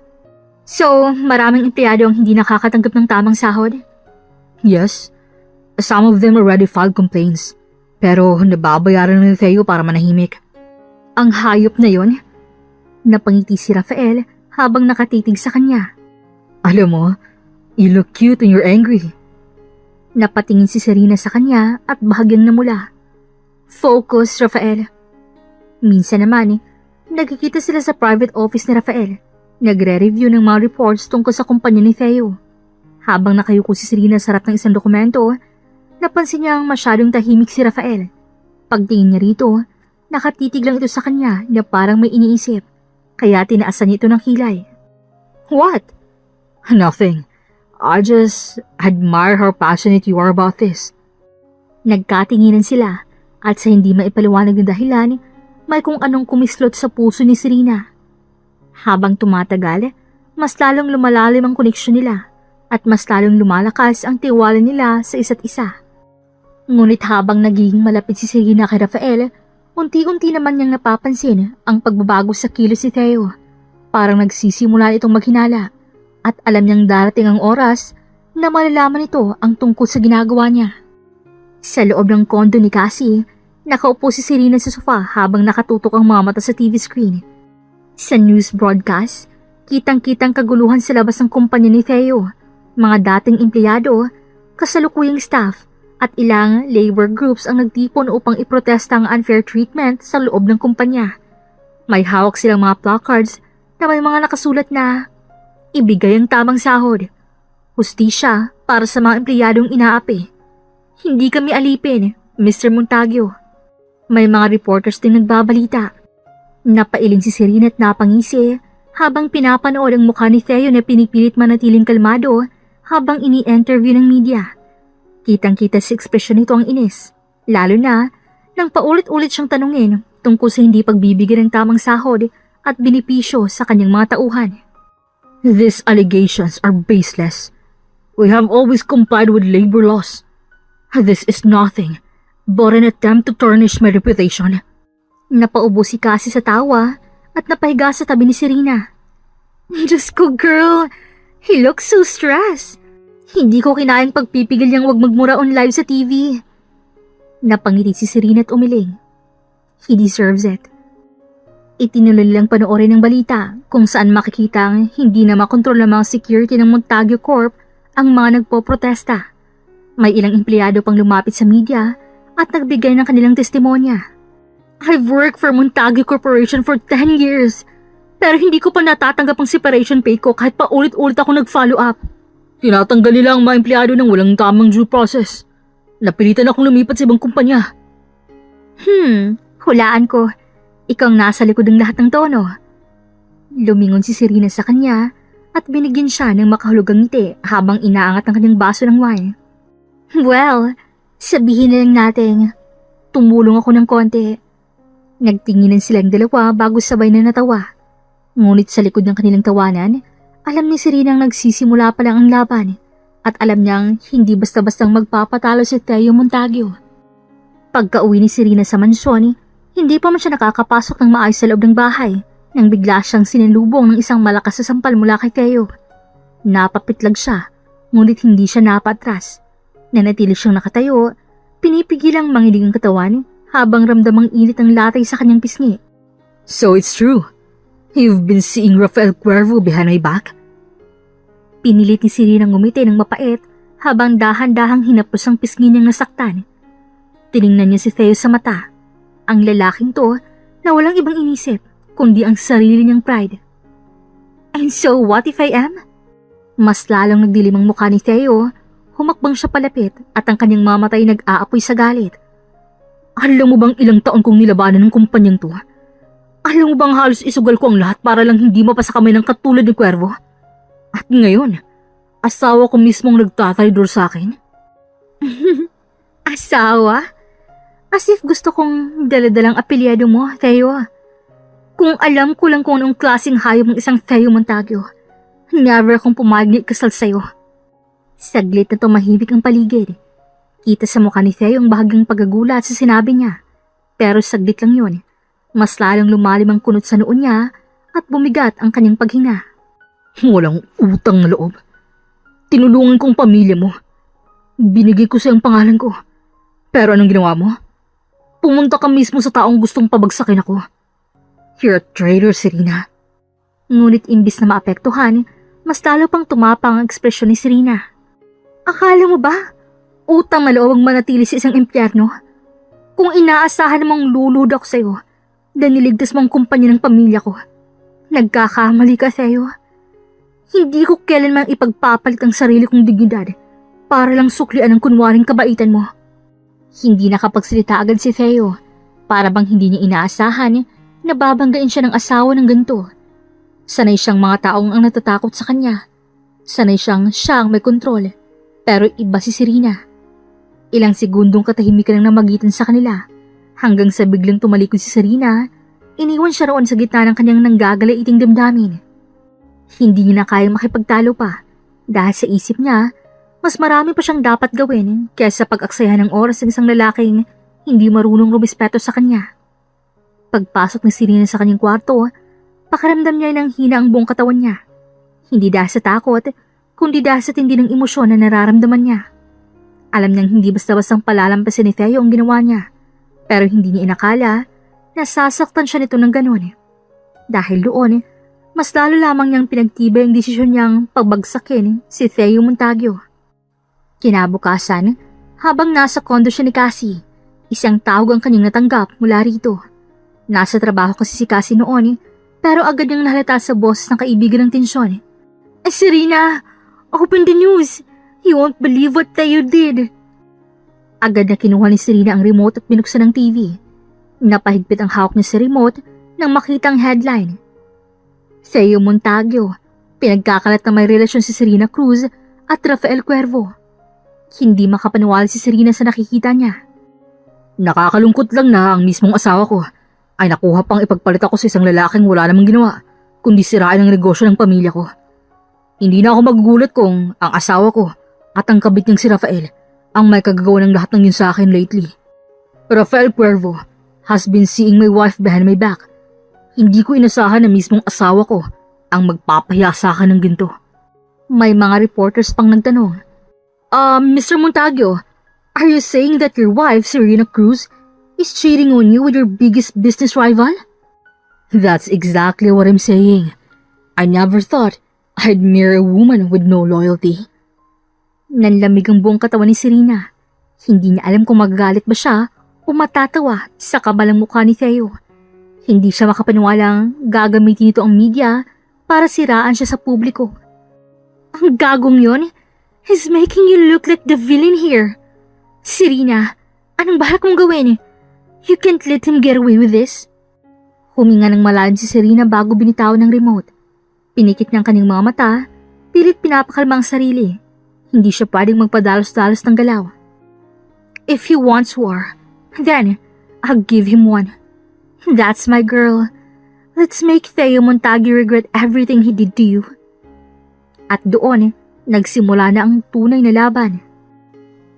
So, maraming empleyado ang hindi nakakatanggap ng tamang sahod? Yes, some of them already filed complaints. Pero nababayaran ni Theo para manahimik. Ang hayop na yon? Napangiti si Rafael habang nakatitig sa kanya. Alam mo, you look cute when you're angry. Napatingin si Serena sa kanya at bahagyang namula. Focus, Rafael. Minsan naman, nagkikita sila sa private office ni Rafael. Nagre-review ng mga reports tungkol sa kumpanya ni Theo. Habang nakayuko si Serena sa harap ng isang dokumento, napansin niyang masyadong tahimik si Rafael. Pagtingin niya rito, nakatitig lang ito sa kanya na parang may iniisip, kaya tinaasan niya ito ng kilay. What? Nothing. I just admire how passionate you are about this. Nagkatinginan sila at sa hindi maipaliwanag na dahilan, may kung anong kumislot sa puso ni Serena. Habang tumatagal, mas lalong lumalalim ang koneksyon nila at mas lalong lumalakas ang tiwala nila sa isa't isa. Ngunit habang nagiging malapit si Serena kay Rafael, unti-unti naman niyang napapansin ang pagbabago sa kilos ni Theo. Parang nagsisimula itong maghinala at alam niyang darating ang oras na malalaman ito ang tungkol sa ginagawa niya. Sa loob ng kondo ni Cassie, nakaupo si Serena sa sofa habang nakatutok ang mga mata sa TV screen. Sa news broadcast, kitang-kitang kaguluhan sa labas ng kumpanya ni Theo, mga dating empleyado, kasalukuyang staff, at ilang labor groups ang nagtipon upang iprotesta ang unfair treatment sa loob ng kumpanya. May hawak silang mga placards na may mga nakasulat na ibigay ang tamang sahod, hustisya para sa mga empleyadong inaapi. Hindi kami alipin, Mr. Montague. May mga reporters din nagbabalita. Napailing si Serena at napangisi habang pinapanood ang mukha ni Theo na pinipilit manatiling kalmado habang ini-interview ng media. Kitang-kita sa ekspresyon nito ang inis, lalo na nang paulit-ulit siyang tanungin tungkol sa hindi pagbibigay ng tamang sahod at benepisyo sa kanyang mga tauhan. These allegations are baseless. We have always complied with labor laws. This is nothing but an attempt to tarnish my reputation. Napaubo si Cassie sa tawa at napahiga sa tabi ni Serena. Diyos ko, girl! He looks so stressed. Hindi ko kinayang pagpipigil niyang wag magmura on live sa TV. Napangiti si Serena at umiling. He deserves it. Itinuloy lang panoorin ng balita kung saan makikita ang hindi na makontrol ng mga security ng Montague Corp ang mga nagpoprotesta. May ilang empleyado pang lumapit sa media at nagbigay ng kanilang testimonya. I've worked for Montague Corporation for 10 years, pero hindi ko pa natatanggap ang separation pay ko kahit pa ulit-ulit ako nag-follow up. Tinatanggal nila ang mga empleyado ng walang tamang due process. Napilitan akong lumipat sa ibang kumpanya. Hulaan ko. Ikaw ang nasa likod ng lahat ng tono. Lumingon si Serena sa kanya at binigyan siya ng makahulugang ngiti habang inaangat ang kanyang baso ng wine. Well, sabihin na lang natin, tumulong ako ng konti. Nagtinginan silang dalawa bago sabay na natawa. Ngunit sa likod ng kanilang tawanan, alam ni Serena ang nagsisimula pa lang ang laban at alam niyang hindi basta-bastang magpapatalo si Theo Montague. Pagka-uwi ni Serena sa mansyon, hindi pa man siya nakakapasok ng maayos sa loob ng bahay nang bigla siyang sinilubong ng isang malakas na sampal mula kay Theo. Napapitlag siya, ngunit hindi siya napatras. Nanatili siyang nakatayo, pinipigilang manginig ang katawan habang ramdamang init ang latay sa kanyang pisngi. So it's true. You've been seeing Rafael Cuervo behind my back? Pinilit ni Serena ngumiti ng mapait habang dahan-dahang hinapos ang pisngi niyang nasaktan. Tiningnan niya si Theo sa mata. Ang lalaking to na walang ibang inisip kundi ang sarili niyang pride. And so what if I am? Mas lalong nagdilim ang mukha ni Theo, humakbang siya palapit at ang kanyang mamatay nag-aapoy sa galit. Alam mo bang ilang taon kong nilabanan ng kumpanyang to? Alam mo bang halos isugal ko ang lahat para lang hindi mapasa kamay ng katulad ni Cuervo? At ngayon, asawa ko mismong nagtatraidor sa akin? Asawa? As if gusto kong daladalang apelyado mo, Theo. Kung alam ko lang kung anong klaseng hayop ng isang Theo Montague, never akong pumayag na ikasal sa'yo. Saglit na tumahimik ang paligid. Kita sa mukha ni Theo ang bahagyang paggagulat sa sinabi niya. Pero saglit lang yun. Mas lalong lumalim ang kunot sa noon niya at bumigat ang kanyang paghinga. Walang utang na loob. Tinulungan kong pamilya mo. Binigay ko sa ang pangalan ko. Pero anong ginawa mo? Pumunta ka mismo sa taong gustong pabagsakin ako. You're a traitor, Serena. Ngunit imbis na maapektuhan, mas lalo pang tumapang ang ekspresyon ni Serena. Akala mo ba? Utang na loob ang manatili sa isang impyerno? Kung inaasahan namang lulud ako sa'yo, dahil niligtas mo ang kumpanya ng pamilya ko. Nagkakamali ka, Theo. Hindi ko kailanman ipagpapalit ang sarili kong dignidad para lang suklian ang kunwaring kabaitan mo. Hindi nakapagsalita agad si Theo, para bang hindi niya inaasahan na babanggain siya ng asawa ng ganito. Sanay siyang mga taong ang natatakot sa kanya. Sanay siyang may kontrol, pero iba si Serena. Ilang segundong katahimikan ang namagitan sa kanila, hanggang sa biglang tumalikod si Serena, iniwan siya roon sa gitna ng kanyang nanggagaliiting damdamin. Hindi niya na kayang makipagtalo pa, dahil sa isip niya, mas marami pa siyang dapat gawin kaysa pag-aksayahan ng oras ng isang lalaking hindi marunong rumispeto sa kanya. Pagpasok ni Serena sa kanyang kwarto, pakiramdam niya ng hina ang buong katawan niya. Hindi dahil sa takot, kundi dahil sa tindi ng emosyon na nararamdaman niya. Alam niyang hindi basta-bastang palalampasin ni Theo ang ginawa niya, pero hindi niya inakala na sasaktan siya nito ng ganon. Dahil doon, mas lalo lamang niyang pinagtibay ang desisyon niyang pagbagsakin si Theo Montague. Kinabukasan, habang nasa kondo siya ni Cassie, isang tawag ang kanyang natanggap mula rito. Nasa trabaho kasi si Cassie noon, pero agad niyang nahalata sa boses ng kaibigan ng tensyon. Serena, open the news! You won't believe what Theo did! Agad na kinuha ni Serena ang remote at binuksan ang TV. Napahigpit ang hawak niya sa remote nang makita ang headline. Theo Montague, pinagkakalat na may relasyon si Serena Cruz at Rafael Cuervo. Hindi makapaniwala si Serena sa nakikita niya. Nakakalungkot lang na ang mismong asawa ko ay nakuha pang ipagpalit ako sa isang lalaking wala namang ginawa, kundi sirain ang negosyo ng pamilya ko. Hindi na ako magugulat kung ang asawa ko at ang kabit niyang si Rafael ang may kagagawa ng lahat ng yun sa akin lately. Rafael Cuervo has been seeing my wife behind my back. Hindi ko inasahan na mismong asawa ko ang magpapahiya sa akin ng ginto. May mga reporters pang nagtanong. Mr. Montague, are you saying that your wife, Serena Cruz, is cheating on you with your biggest business rival? That's exactly what I'm saying. I never thought I'd marry a woman with no loyalty. Nanlamig ang buong katawan ni Serena. Hindi niya alam kung magagalit ba siya o matatawa sa kabalang mukha ni Theo. Hindi siya makapaniwalang gagamitin nito ang media para siraan siya sa publiko. Ang gagong yon, he's making you look like the villain here. Serena, anong balak mong gawin? You can't let him get away with this. Huminga ng malalim si Serena bago binitawan ng remote. Pinikit niyang kanyang mga mata, pilit pinapakalma ang sarili. Hindi siya pwedeng magpadalos-dalos ng galaw. If he wants war, then I'll give him one. That's my girl. Let's make Theo Montague regret everything he did to you. At doon, nagsimula na ang tunay na laban.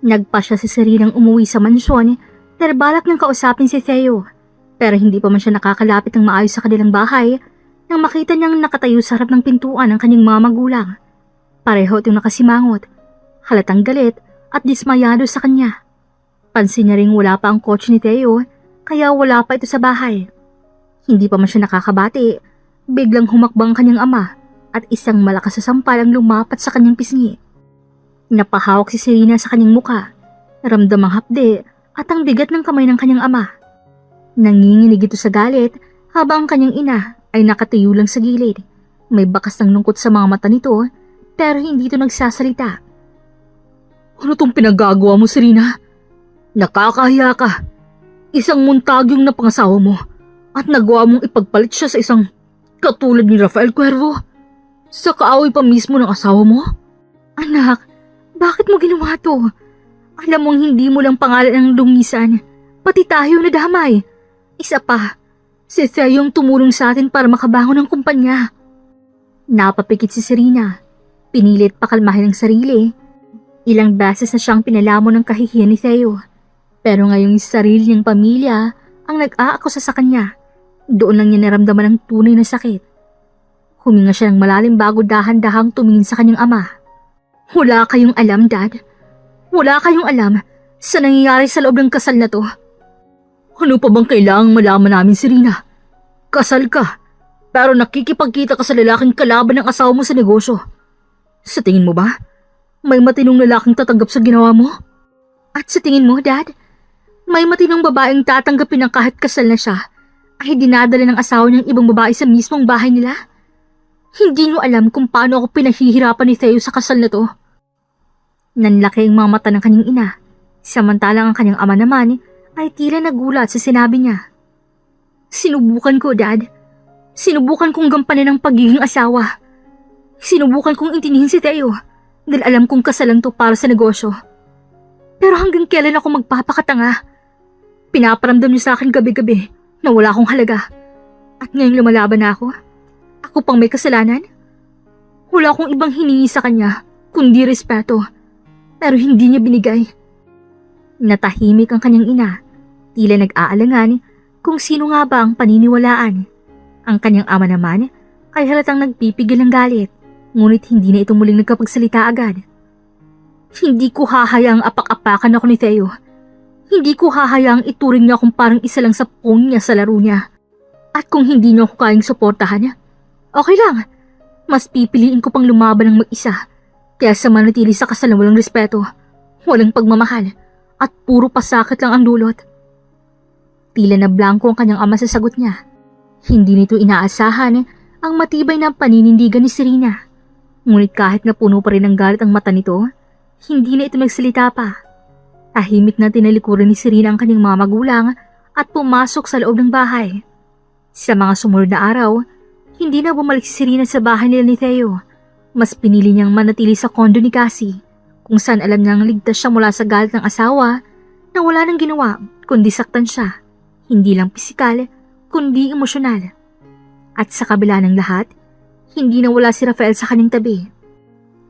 Nagpa siya si Serenang umuwi sa mansyon dahil balak niyang kausapin si Theo. Pero hindi pa man siya nakakalapit ng maayos sa kanilang bahay nang makita niyang nakatayo sa harap ng pintuan ang kanyang mga magulang. Pareho itong nakasimangot, halatang galit at dismayado sa kanya. Pansin niya ring wala pa ang kotse ni Theo kaya wala pa ito sa bahay. Hindi pa man siya nakakabati, biglang humakbang kanyang ama at isang malakas na sampal ang lumapat sa kanyang pisngi. Napahawak si Serena sa kanyang muka, ramdam ang hapde at ang bigat ng kamay ng kanyang ama. Nanginginig ito sa galit habang ang kanyang ina ay nakatayo lang sa gilid. May bakas ng lungkot sa mga mata nito pero hindi ito nagsasalita. Ano tong pinagagawa mo, Serena? Nakakahiya ka. Isang Montagyong na pangasawa mo at nagawa mong ipagpalit siya sa isang katulad ni Rafael Cuervo. Sa kaaway pa mismo ng asawa mo? Anak, bakit mo ginawa to? Alam mong hindi mo lang pangalan ang lungisan, pati tayo nadamay. Isa pa, si Theo yung tumulong sa atin para makabangon ng kumpanya. Napapikit si Serena. Pinilit pakalmahin ang sarili. Ilang beses na siyang pinalamon ng kahihiyan ni Theo. Pero ngayong sarili niyang pamilya ang nag-aakusa sa kanya. Doon lang niya naramdaman ang tunay na sakit. Huminga siya ng malalim bago dahan-dahang tumingin sa kanyang ama. Wala kayong alam, Dad. Wala kayong alam sa nangyayari sa loob ng kasal na to. Ano pa bang kailangang malaman namin, Serena? Kasal ka, pero nakikipagkita ka sa lalaking kalaban ng asawa mo sa negosyo. Sa tingin mo ba, may matinong lalaking tatanggap sa ginawa mo? At sa tingin mo, Dad, may matinong babaeng tatanggapin ng kahit kasal na siya ay dinadala ng asawa niyang ibang babae sa mismong bahay nila? Hindi niyo alam kung paano ako pinahihirapan ni Theo sa kasal na to. Nanlaki ang mga mata ng kanyang ina, samantalang ang kanyang ama naman ay tila nagulat sa sinabi niya. Sinubukan ko, Dad. Sinubukan kong gampanan ang pagiging asawa. Sinubukan kong intindihin si Theo dahil alam kong kasalan to para sa negosyo. Pero hanggang kailan ako magpapakatanga? Pinaparamdam niyo sa akin gabi-gabi na wala akong halaga. At ngayong lumalaban na ako, ako pang may kasalanan? Wala akong ibang hiningi sa kanya, kundi respeto. Pero hindi niya binigay. Natahimik ang kanyang ina, tila nag-aalangan kung sino nga ba ang paniniwalaan. Ang kanyang ama naman ay halatang nagpipigil ng galit, ngunit hindi na ito muling nagkapagsalita agad. Hindi ko hahayaang apak-apakan ako ni Theo. Hindi ko hahayaang ituring niya akong parang isa lang sa pawn niya sa laro niya. At kung hindi niyo ako kayang suportahan, okay lang. Mas pipiliin ko pang lumaban ng mag-isa kaysa manatili sa kasal na walang respeto, walang pagmamahal, at puro pasakit lang ang dulot. Tila na blanco ang kanyang ama sa sagot niya. Hindi nito inaasahan ang matibay na paninindigan ni Serena. Ngunit kahit na puno pa rin ng galit ang mata nito, hindi na ito nagsalita pa. Tahimik na tinalikuran ni Serena ang kanyang mga magulang at pumasok sa loob ng bahay. Sa mga sumunod na araw, hindi na bumalik si Serena sa bahay nila ni Theo. Mas pinili niyang manatili sa kondo ni Cassie, kung saan alam niyang ligtas siya mula sa galit ng asawa na wala nang ginawa kundi saktan siya, hindi lang pisikal kundi emosyonal. At sa kabila ng lahat, hindi na wala si Rafael sa kanyang tabi.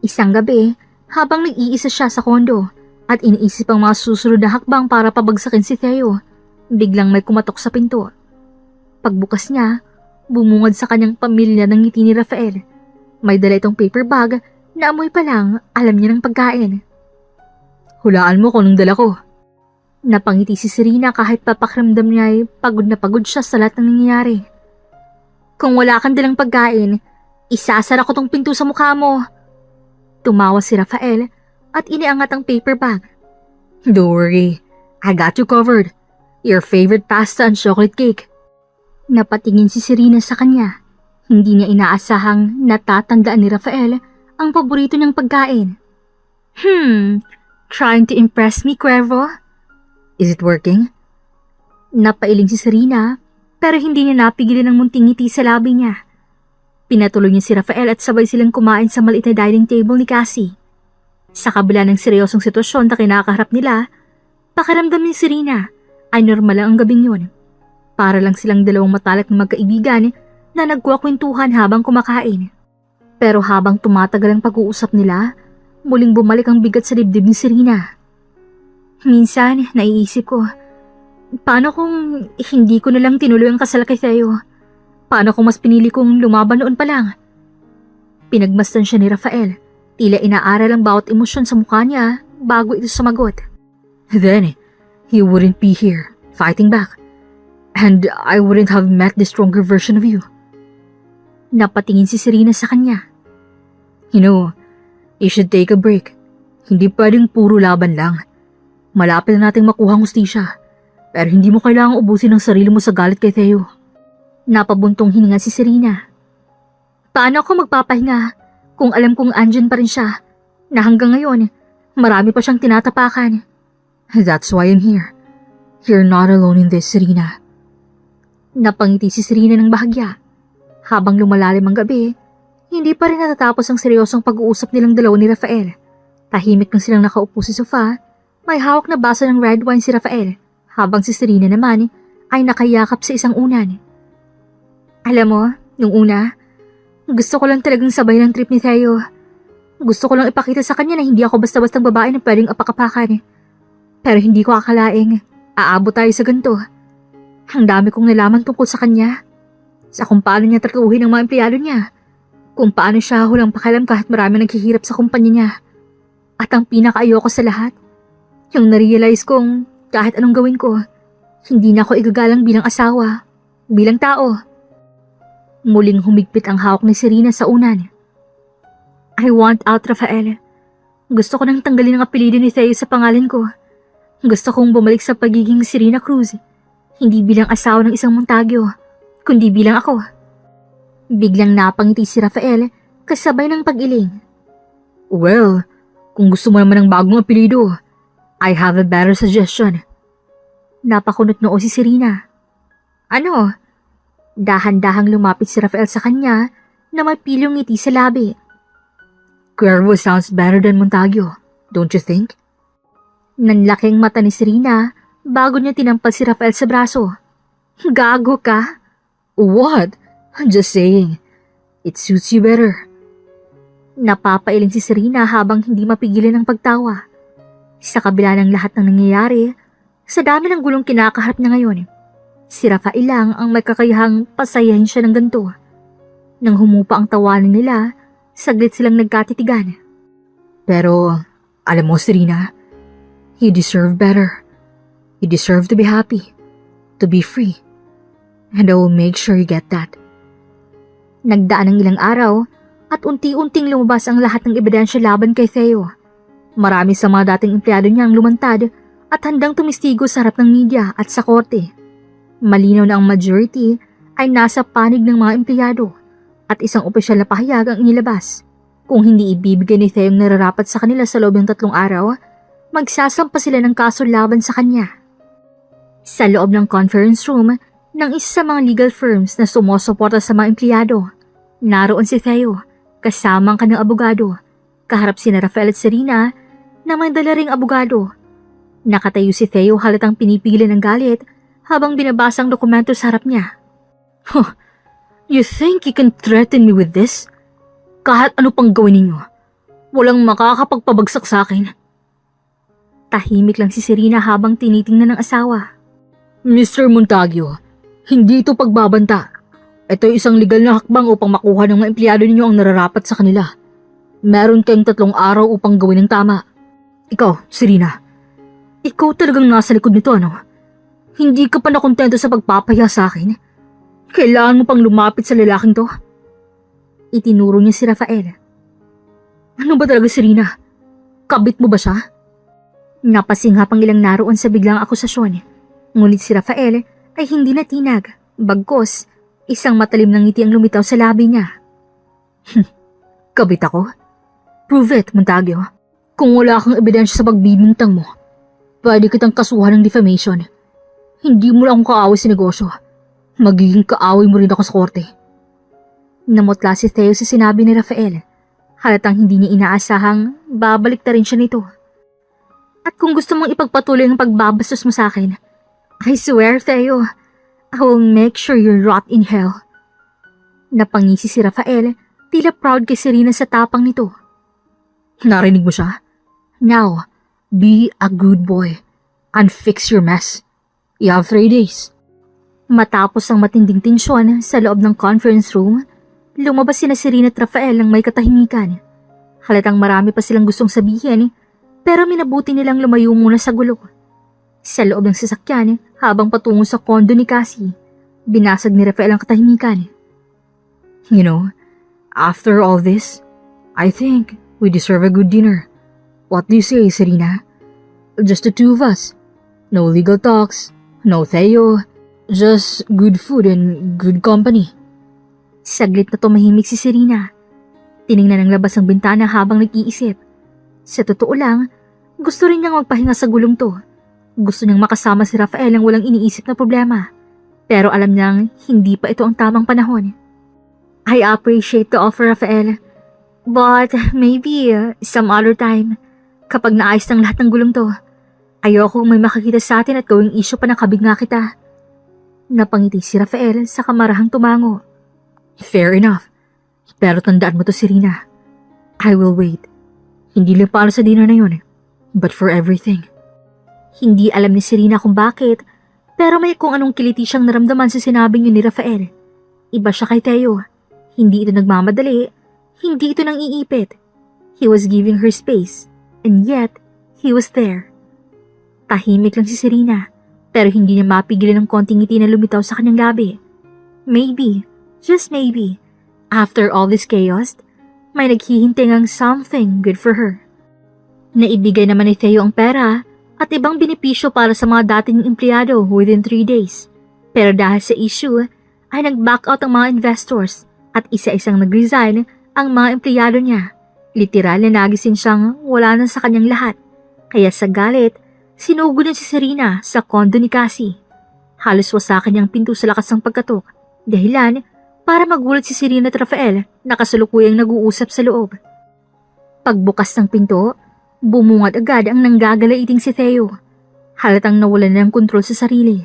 Isang gabi, habang nag-iisa siya sa kondo at iniisip ang mga susunod na hakbang para pabagsakin si Theo, biglang may kumatok sa pinto. Pagbukas niya, Bumungad sa kanyang pamilya ng ngiti ni Rafael. May dala itong paper bag na amoy pa lang alam niya ng pagkain. Hulaan mo kung anong dala ko. Napangiti si Serena kahit papakiramdam niya ay pagod na pagod siya sa lahat ng nangyayari. Kung wala kang dalang pagkain, isasara ko tong pinto sa mukha mo. Tumawa si Rafael at iniangat ang paper bag. Don't worry, I got you covered. Your favorite pasta and chocolate cake. Napatingin si Serena sa kanya. Hindi niya inaasahang natatandaan ni Rafael ang paborito niyang pagkain. Trying to impress me, Cuervo? Is it working? Napailing si Serena pero hindi niya napigilan ang munting ngiti sa labi niya. Pinatuloy niya si Rafael at sabay silang kumain sa maliit na dining table ni Cassie. Sa kabila ng seryosong sitwasyon na kinakaharap nila, pakiramdam ni Serena ay normal lang ang gabing yun. Para lang silang dalawang matalik na magkaibigan na nagkukwentuhan habang kumakain. Pero habang tumatagal ang pag-uusap nila, muling bumalik ang bigat sa dibdib ni Serena. Minsan, naiisip ko, paano kung hindi ko nalang tinuloy ang kasal kay Theo? Paano kung mas pinili kong lumaban noon pa lang? Pinagmasdan siya ni Rafael. Tila inaaral ang bawat emosyon sa mukha niya bago ito sumagot. Then, you wouldn't be here, fighting back. And I wouldn't have met the stronger version of you. Napatingin si Serena sa kanya. You know, you should take a break. Hindi pwedeng puro laban lang. Malapit na nating makuha ang hustisya. Pero hindi mo kailangang ubusin ang sarili mo sa galit kay Theo. Napabuntong hininga si Serena. Paano ako magpapahinga kung alam kong andyan pa rin siya na hanggang ngayon marami pa siyang tinatapakan? That's why I'm here. You're not alone in this, Serena. Napangiti si Serena ng bahagya. Habang lumalalim ang gabi, hindi pa rin natatapos ang seryosong pag-uusap nilang dalawa ni Rafael. Tahimik lang silang nakaupo sa sofa, may hawak na baso ng red wine si Rafael, habang si Serena naman ay nakayakap sa isang unan. Alam mo, nung una, gusto ko lang talagang sabay ng trip ni Theo. Gusto ko lang ipakita sa kanya na hindi ako basta-bastang babae na pwedeng apakapakan. Pero hindi ko akalaing aabot tayo sa ganito. Ang dami kong nalaman tungkol sa kanya. Sa kung paano niya tratuhin ang mga empleyado niya. Kung paano siya hulang pakialam kahit marami naghihirap sa kumpanya niya. At ang pinakaayoko sa lahat, yung narealize kong kahit anong gawin ko, hindi na ako igagalang bilang asawa, bilang tao. Muling humigpit ang hawak ni Serena sa unan. I want out, Rafael. Gusto ko nang tanggalin ang apelyido ni Theo sa pangalan ko. Gusto kong bumalik sa pagiging Serena Cruz. Hindi bilang asawa ng isang Montague, kundi bilang ako. Biglang napangiti si Rafael kasabay ng pag-iling. Well, kung gusto mo naman ng bagong apelyido, I have a better suggestion. Napakunot noo si Serena. Ano? Dahan-dahang lumapit si Rafael sa kanya na may pilyong ngiti sa labi. Cuervo sounds better than Montague, don't you think? Nanlaking mata ni Serena bago niya tinampal si Rafael sa braso. Gago ka? What? I'm just saying. It suits you better. Napapailing si Serena habang hindi mapigilan ang pagtawa. Sa kabila ng lahat ng nangyayari, sa dami ng gulong kinakaharap niya ngayon, si Rafael lang ang may kakayahang pasayahin siya ng ganito. Nang humupa ang tawanan nila, saglit silang nagkatitigan. Pero, alam mo, Serena, you deserve better. You deserve to be happy, to be free. And I will make sure you get that. Nagdaan ng ilang araw at unti-unting lumabas ang lahat ng ebidensya laban kay Theo. Marami sa mga dating empleyado niya ang lumantad at handang tumistigo sa harap ng media at sa korte. Malinaw na ang majority ay nasa panig ng mga empleyado at isang opisyal na pahayag ang inilabas. Kung hindi ibibigay ni Theo ang nararapat sa kanila sa loob ng 3 araw, magsasampa sila ng kaso laban sa kanya. Sa loob ng conference room ng isa sa mga legal firms na sumusuporta sa mga empleyado, naroon si Theo kasama ang kanyang abogado. Kaharap sina Rafael at Serena na may dala ring abogado. Nakatayo si Theo halatang pinipigilan ng galit habang binabasa ang dokumento sa harap niya. Huh, you think you can threaten me with this? Kahit ano pang gawin ninyo, walang makakapagpabagsak sa akin. Tahimik lang si Serena habang tinitingnan ng asawa. Mr. Montague, hindi ito pagbabanta. Ito ay isang legal na hakbang upang makuha ng mga empleyado ninyo ang nararapat sa kanila. Meron kayong 3 araw upang gawin ang tama. Ikaw, Serena, ikaw talagang nasa likod nito, ano? Hindi ka pa nakontento sa pagpapaya sa akin? Kailangan mo pang lumapit sa lalaking to? Itinuro niya si Rafael. Ano ba talaga, Serena? Kabit mo ba siya? Napasinghap ang ilang naroon sa biglang akusasyon. Ngunit si Rafael ay hindi natinag. Bagkos, isang matalim na ngiti ang lumitaw sa labi niya. Kabit ako? Prove it, Montague. Kung wala kang ebidensya sa pagbibintang mo, pwede kitang kasuhan ng defamation. Hindi mo lang akong kaaway sa negosyo. Magiging kaaway mo rin ako sa korte. Namutla si Theo sa sinabi ni Rafael. Halatang hindi niya inaasahang babalik na rin siya nito. At kung gusto mong ipagpatuloy ang pagbabastos mo sa akin, I swear, Theo, I will make sure you rot in hell. Napangisi si Rafael, tila proud kay Serena sa tapang nito. Narinig mo siya? Now, be a good boy and fix your mess. You have 3 days. Matapos ang matinding tensyon sa loob ng conference room, lumabas sina Serena at Rafael ng may katahimikan. Halatang marami pa silang gustong sabihin, pero minabuti nilang lumayo muna sa gulo. Sa loob ng sasakyan, habang patungo sa kondo ni Cassie, binasag ni Rafael ang katahimikan. You know, after all this, I think we deserve a good dinner. What do you say, Serena? Just the 2 of us. No legal talks, no Theo, just good food and good company. Saglit na tumahimik si Serena. Tiningnan ng labas ang bintana habang nag-iisip. Sa totoo lang, gusto rin niyang magpahinga sa gulong to. Gusto niyang makasama si Rafael ang walang iniisip na problema. Pero alam niyang hindi pa ito ang tamang panahon. I appreciate the offer, Rafael. But maybe some other time, kapag naayos ng lahat ng gulong to, ayoko may makakita sa atin at gawing issue pa ng kabig nga kita. Napangiti si Rafael sa kamarahang tumango. Fair enough. Pero tandaan mo to, Serena. I will wait. Hindi lang para sa dinner na yun, but for everything. Hindi alam ni Serena kung bakit, pero may kung anong kiliti siyang naramdaman sa sinabing yun ni Rafael. Iba siya kay Theo. Hindi ito nagmamadali, hindi ito nang iipit. He was giving her space, and yet, he was there. Tahimik lang si Serena, pero hindi niya mapigilan ng konting ngiti na lumitaw sa kanyang labi. Maybe, just maybe, after all this chaos, may naghihintingang something good for her. Naibigay naman ni Theo ang pera at ibang benepisyo para sa mga dating empleyado within 3 days. Pero dahil sa issue, ay nag-back out ang mga investors at isa-isang nag-resign ang mga empleyado niya. Literal na nagising siyang wala na sa kanyang lahat. Kaya sa galit, sinugod niya si Serena sa kondo ni Cassie. Halos wasakan niyang pinto sa lakas ng pagkatok. Dahilan para magulat si Serena at Rafael na kasalukuyang nag-uusap sa loob. Pagbukas ng pinto, bumungad agad ang nanggagalaiting si Theo. Halatang nawalan na ng kontrol sa sarili.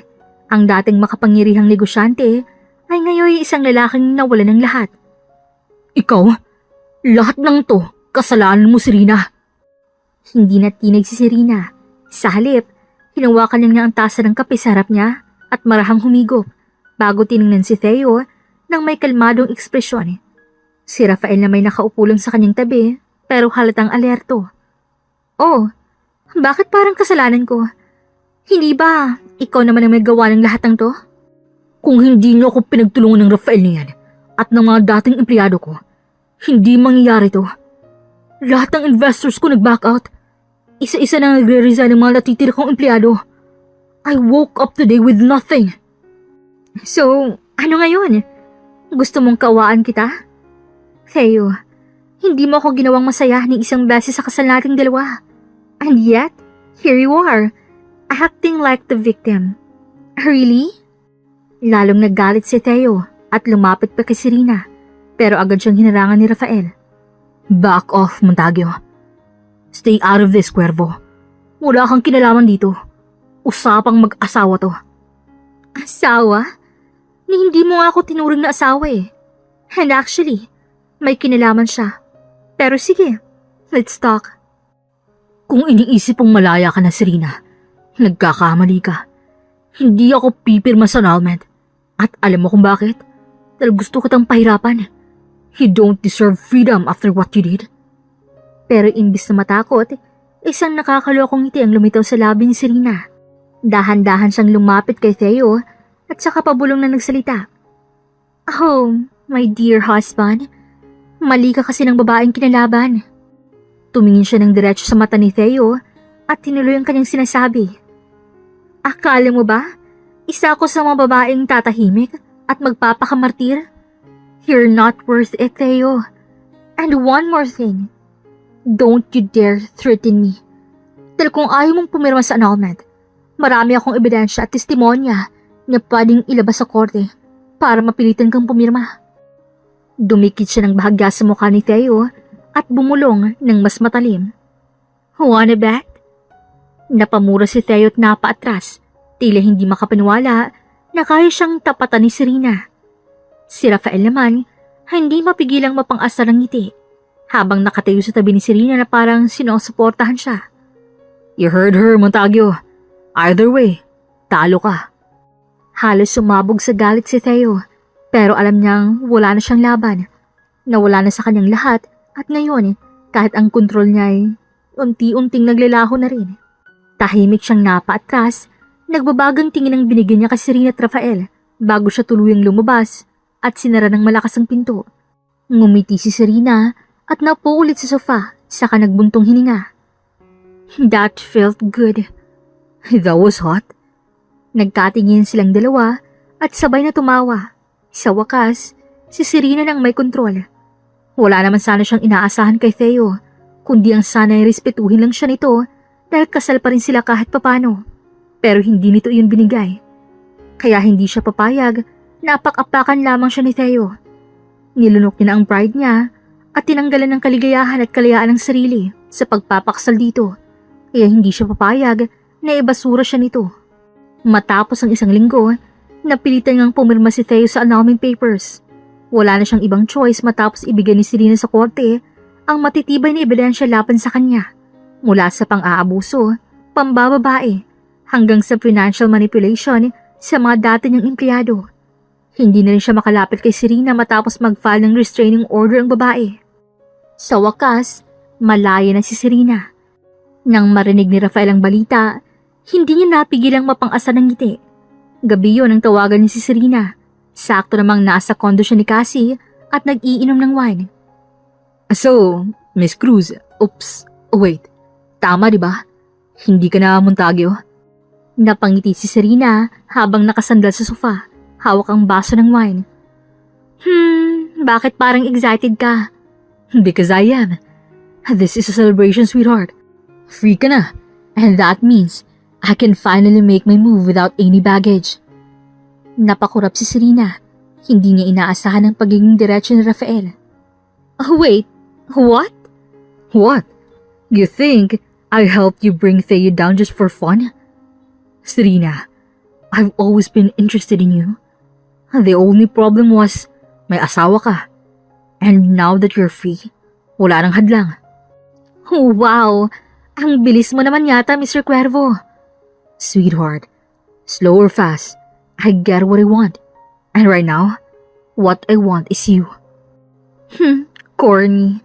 Ang dating makapangyarihang negosyante ay ngayon isang lalaking nawalan ng lahat. Ikaw? Lahat ng to, kasalanan mo, Serena. Hindi natinig si Serena. Sa halip, hinawakan lang niya ang tasa ng kape sa harap niya at marahang humigop bago tiningnan si Theo ng may kalmadong ekspresyon. Si Rafael na may nakaupo lang sa kanyang tabi pero halatang alerto. Oh, bakit parang kasalanan ko? Hindi ba ikaw naman ang may gawa ng lahat ng to? Kung hindi niyo ako pinagtulungan ng Rafael niyan at ng mga dating empleyado ko, hindi mangyayari to. Lahat ng investors ko nag-back out. Isa-isa na nagre-resign ng mga natitira kong empleyado. I woke up today with nothing. So, ano ngayon? Gusto mong kawaan kita? Theo, hindi mo ako ginawang masaya ni isang beses sa kasal nating dalawa. And yet, here you are, acting like the victim. Really? Lalong naggalit si Theo at lumapit pa kay Serena, pero agad siyang hinarangan ni Rafael. Back off, Montague. Stay out of this, Cuervo. Wala kang kinalaman dito. Usapang mag-asawa to. Asawa? Ni hindi mo nga ako tinuring na asawa eh. And actually, may kinalaman siya. Pero sige, let's talk. Kung iniisip mong malaya ka na, Serena, nagkakamali ka. Hindi ako pipirma sa annulment. At alam mo kung bakit? dahil gusto kitang pahirapan. You don't deserve freedom after what you did. Pero imbis na matakot, isang nakakalokong ngiti ang lumitaw sa labi ni Serena. Dahan-dahan siyang lumapit kay Theo at saka pabulong na nagsalita. Oh, my dear husband, mali ka kasi ng babaeng kinalaban. Tumingin siya ng diretso sa mata ni Theo at tinuloy ang kanyang sinasabi. Akala mo ba, isa ako sa mga babaeng tatahimik at magpapakamartir? You're not worth it, Theo. And one more thing, don't you dare threaten me. Dahil kung ayaw mong pumirma sa annulment, marami akong ebidensya at testimonya na pwedeng ilabas sa korte para mapilitan kang pumirma. Dumikit siya ng bahagya sa mukha ni Theo at bumulong ng mas matalim. Wanna bet? Napamura si Theo at napaatras, tila hindi makapaniwala na kaya siyang tapatan ni Serena. Si Rafael naman, hindi mapigilang mapang-asar ang ngiti, habang nakatayo sa tabi ni Serena na parang sinusuportahan siya. You heard her, Montague. Either way, talo ka. Halos sumabog sa galit si Theo, pero alam niyang wala na siyang laban. Nawala na sa kanyang lahat at ngayon, kahit ang kontrol niya ay unti-unting naglalaho na rin. Tahimik siyang napaatras, nagbabagang tingin ang binigyan niya kay Serena at Rafael bago siya tuluyang lumabas at sinara ng malakas ang pinto. Ngumiti si Serena at naupo ulit sa sofa, saka nagbuntong hininga. That felt good. That was hot. Nagkatingin silang dalawa at sabay na tumawa. Sa wakas, si Serena nang may kontrol. Wala naman sana siyang inaasahan kay Theo, kundi ang sana'y respetuhin lang siya nito dahil kasal pa rin sila kahit papano. Pero hindi nito iyon binigay. Kaya hindi siya papayag, napak-apakan lamang siya ni Theo. Nilunok niya na ang pride niya at tinanggalan ng kaligayahan at kalayaan ng sarili sa pagpapaksal dito. Kaya hindi siya papayag na ibasura siya nito. Matapos ang isang linggo, napilitan ngang pumirma si Theo sa annulment papers. Wala na siyang ibang choice matapos ibigay ni Serena sa korte ang matitibay na ebidensya laban sa kanya. Mula sa pang-aabuso, pambababae, hanggang sa financial manipulation sa mga dati niyang empleyado. Hindi na rin siya makalapit kay Serena matapos mag-file ng restraining order ang babae. Sa wakas, malaya na si Serena. Nang marinig ni Rafael ang balita, hindi niya napigilang mapang-asa ng ngiti. Gabi yun ang tawagan ni si Serena. Sakto namang nasa kondo siya ni Cassie at nag-iinom ng wine. So, Miss Cruz, wait. Tama diba? Hindi ka na Montague? Napangiti si Serena habang nakasandal sa sofa, hawak ang baso ng wine. Bakit parang excited ka? Because I am. This is a celebration, sweetheart. Free ka na, and that means I can finally make my move without any baggage. Napakurap si Serena. Hindi niya inaasahan ang pagiging diretso ni Rafael. Wait, what? What? You think I helped you bring Theo down just for fun? Serena, I've always been interested in you. The only problem was, may asawa ka. And now that you're free, wala nang hadlang. Wow, ang bilis mo naman yata, Mr. Cuervo. Sweetheart, slow or fast, I get what I want. And right now, what I want is you. Corny.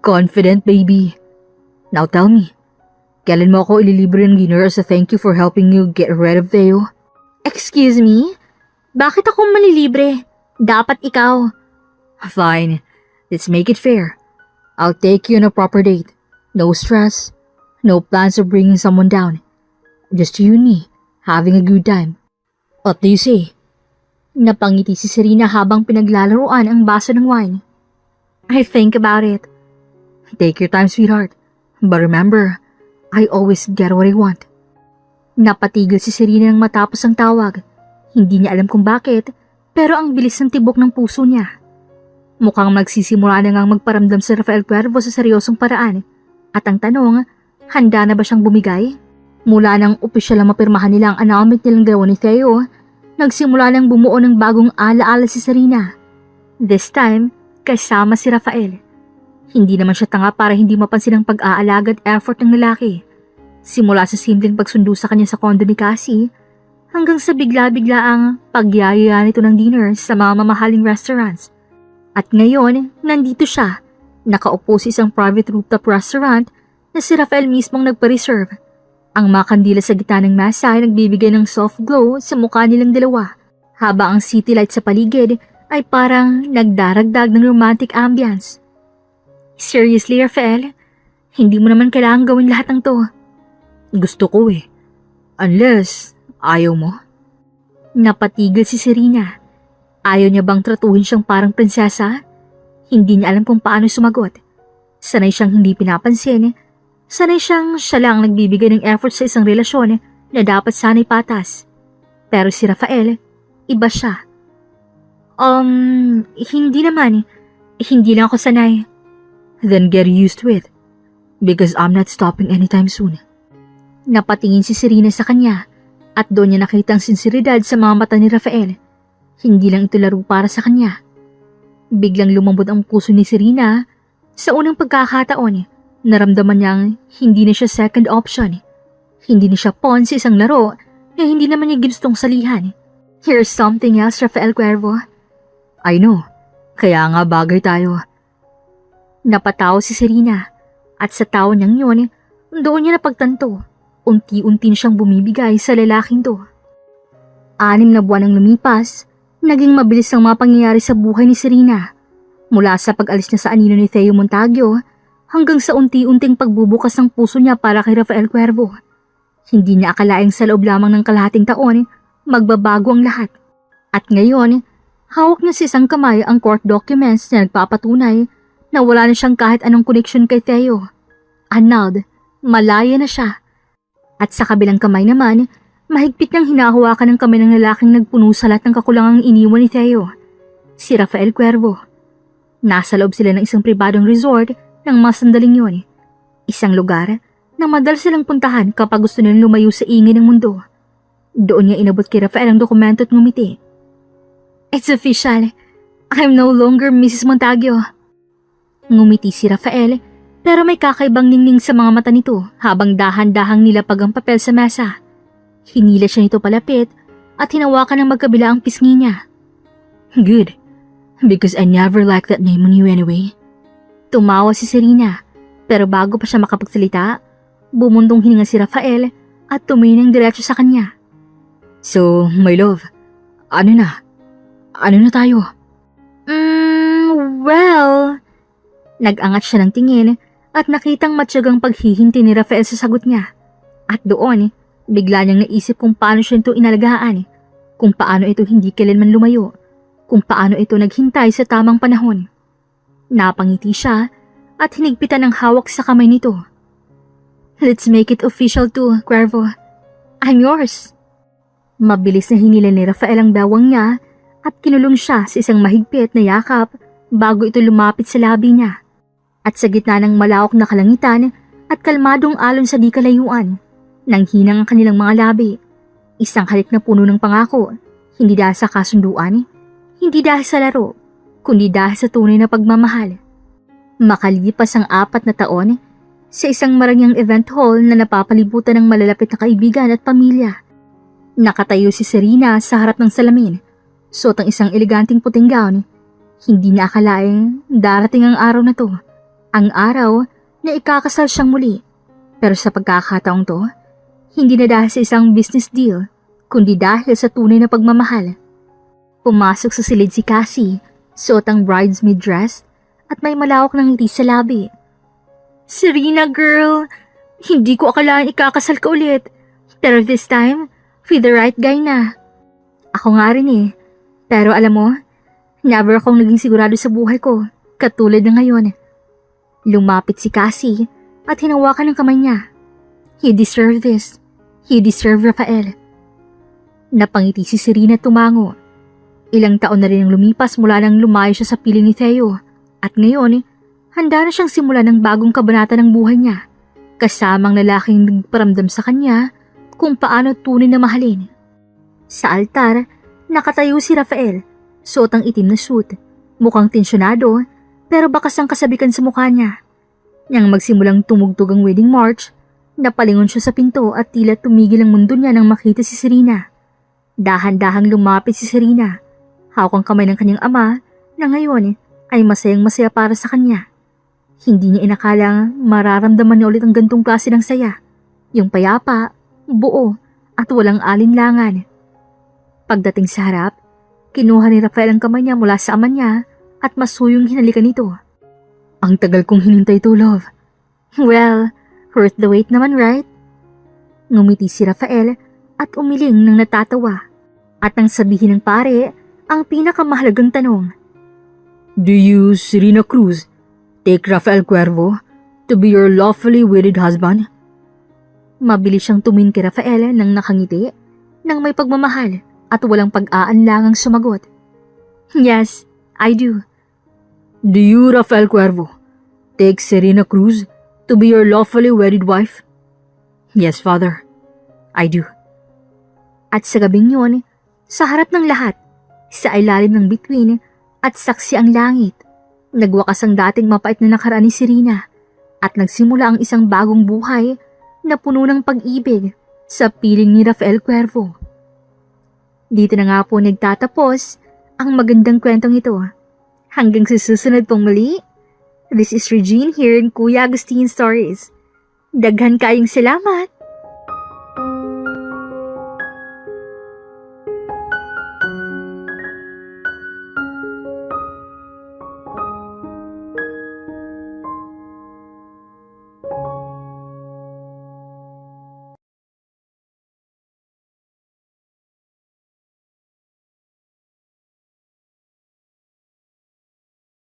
Confident, baby. Now tell me, kailan mo ako ililibre ng dinner as a thank you for helping you get rid of Theo? Excuse me? Bakit ako malilibre? Dapat ikaw. Fine, let's make it fair. I'll take you on a proper date. No stress, no plans of bringing someone down. Just you and me, having a good time. What do you say? Napangiti si Serena habang pinaglalaroan ang baso ng wine. I think about it. Take your time, sweetheart. But remember, I always get what I want. Napatigil si Serena nang matapos ang tawag. Hindi niya alam kung bakit, pero ang bilis ng tibok ng puso niya. Mukhang magsisimula na ngang magparamdam si Rafael Cuervo sa seryosong paraan. At ang tanong, handa na ba siyang bumigay? Mula nang opisyal ang mapirmahan nila ang annulment nilang dalawa ni Theo, nagsimula nang bumuo ng bagong alaala si Serena. This time, kasama si Rafael. Hindi naman siya tanga para hindi mapansin ang pag-aalaga at effort ng lalaki. Simula sa simpleng pagsundo sa kanya sa kondo ni Cassie, hanggang sa bigla-biglaang pagyayaya nito ng dinner sa mga mamahaling restaurants. At ngayon, nandito siya, nakaupo sa isang private rooftop restaurant na si Rafael mismong nagpa-reserve. Ang mga kandila sa gitna ng mesa ay nagbibigay ng soft glow sa mukha nilang dalawa, habang ang city light sa paligid ay parang nagdaragdag ng romantic ambience. Seriously, Rafael? Hindi mo naman kailangan gawin lahat ng to. Gusto ko eh. Unless, ayaw mo. Napatigil si Serena. Ayaw niya bang tratuhin siyang parang prinsesa? Hindi niya alam kung paano sumagot. Sanay siyang hindi pinapansin. Sanay siyang siya lang nagbibigay ng effort sa isang relasyon na dapat sana'y patas. Pero si Rafael, iba siya. Hindi naman. Hindi lang ako sanay. Then get used to it. Because I'm not stopping anytime soon. Napatingin si Serena sa kanya at doon niya nakita ang sinseridad sa mga mata ni Rafael. Hindi lang ito laro para sa kanya. Biglang lumambot ang puso ni Serena. Sa unang pagkakataon, naramdaman niyang hindi na siya second option. Hindi na siya pawn sa isang laro na hindi naman niya gustong salihan. Here's something else, Rafael Cuervo. I know. Kaya nga bagay tayo. Napatawa si Serena at sa tawa niyang yun, doon niya napagtanto. Unti-unti na siyang bumibigay sa lalaking to. 6 na buwan ang lumipas, naging mabilis ang mga pangyayari sa buhay ni Serena. Mula sa pag-alis niya sa anino ni Theo Montague, hanggang sa unti-unting pagbubukas ng puso niya para kay Rafael Cuervo. Hindi niya akalaing sa loob lamang ng kalahating taon, magbabago ang lahat. At ngayon, hawak niya sa isang kamay ang court documents na nagpapatunay na wala na siyang kahit anong connection kay Theo. Annulled, malaya na siya. At sa kabilang kamay naman, mahigpit niyang hinahawakan ng kamay ng lalaking nagpuno sa lahat ng kakulangang iniwan ni Theo, si Rafael Cuervo. Nasa loob sila ng isang pribadong resort ng mga sandaling yun. Isang lugar na madalas silang puntahan kapag gusto nilang lumayo sa ingay ng mundo. Doon niya inabot kay Rafael ang dokumento at ngumiti. It's official. I'm no longer Mrs. Montague. Ngumiti si Rafael, pero may kakaibang ningning sa mga mata nito habang dahan-dahang nilapag ang papel sa mesa. Hinila siya nito palapit at hinawakan ng magkabila ang pisngi niya. Good. Because I never liked that name on you anyway. Tumawa si Serena, pero bago pa siya makapagsalita, bumundong hininga si Rafael at tumingin ng diretso sa kanya. So, my love, ano na? Ano na tayo? Well... Nag-angat siya ng tingin at nakitang matyagang paghihinti ni Rafael sa sagot niya. At doon, bigla niyang naisip kung paano siya ito inalagaan, kung paano ito hindi kailanman lumayo, kung paano ito naghintay sa tamang panahon. Napangiti siya at hinigpitan ng hawak sa kamay nito. Let's make it official too, Cuervo. I'm yours. Mabilis na hinila ni Rafael ang bawang niya at kinulong siya sa isang mahigpit na yakap bago ito lumapit sa labi niya. At sa gitna ng malawak na kalangitan at kalmadong alon sa di kalayuan, nanghinang ang kanilang mga labi. Isang halik na puno ng pangako, hindi dahil sa kasunduan, hindi dahil sa laro, kundi dahil sa tunay na pagmamahal. Makalipas ang 4 na taon, sa isang marangyang event hall na napapalibutan ng malalapit na kaibigan at pamilya. Nakatayo si Serena sa harap ng salamin, suot ang isang eleganteng puting gown. Hindi niya akalaing darating ang araw na to. Ang araw na ikakasal siyang muli. Pero sa pagkakataong to, hindi na dahil sa isang business deal, kundi dahil sa tunay na pagmamahal. Pumasok sa silid si Cassie, suot ang bridesmaid dress at may malawak na ngiti sa labi. Serena girl, hindi ko akalain ikakasal ka ulit. Pero this time, with the right guy na. Ako nga rin eh. Pero alam mo, never akong naging sigurado sa buhay ko, katulad na ngayon. Lumapit si Cassie at hinawakan ng kamay niya. You deserve this. You deserve Rafael. Napangiti si Serena tumango. Ilang taon na rin ang lumipas mula nang lumayo siya sa piling ni Theo. At ngayon, handa na siyang simulan ng bagong kabanata ng buhay niya. Kasamang lalaking nagparamdam sa kanya kung paano tunay na mahalin. Sa altar, nakatayo si Rafael, suot ang itim na suit. Mukhang tensyonado, pero bakas ang kasabikan sa mukha niya. Nang magsimulang tumugtog ang wedding march, napalingon siya sa pinto at tila tumigil ang mundo niya nang makita si Serena. Dahan-dahang lumapit si Serena. Hawak ang kamay ng kanyang ama na ngayon ay masayang-masaya para sa kanya. Hindi niya inakalang mararamdaman niya ulit ang gantong klase ng saya. Yung payapa, buo at walang alinlangan. Pagdating sa harap, kinuha ni Rafael ang kamay niya mula sa ama niya at masuyong hinalikan nito. Ang tagal kong hinintay to, love. Well, worth the wait naman, right? Ngumiti si Rafael at umiling ng natatawa. At nang sabihin ng pare ang pinakamahalagang tanong. Do you, Serena Cruz, take Rafael Cuervo to be your lawfully wedded husband? Mabilis siyang tumingin kay Rafael nang nakangiti, nang may pagmamahal at walang pag-aanlangang sumagot. Yes, I do. Do you, Rafael Cuervo, take Serena Cruz to be your lawfully wedded wife? Yes, Father. I do. At sa gabing yun, sa harap ng lahat, sa ilalim ng bituin at saksi ang langit, nagwakas ang dating mapait na nakaraan ni Serena at nagsimula ang isang bagong buhay na puno ng pag-ibig sa piling ni Rafael Cuervo. Dito na nga po nagtatapos ang magandang kwentong ito. Hanggang sa susunod pong muli, this is Regine here in Kuya Agustin Stories. Daghan kayong salamat!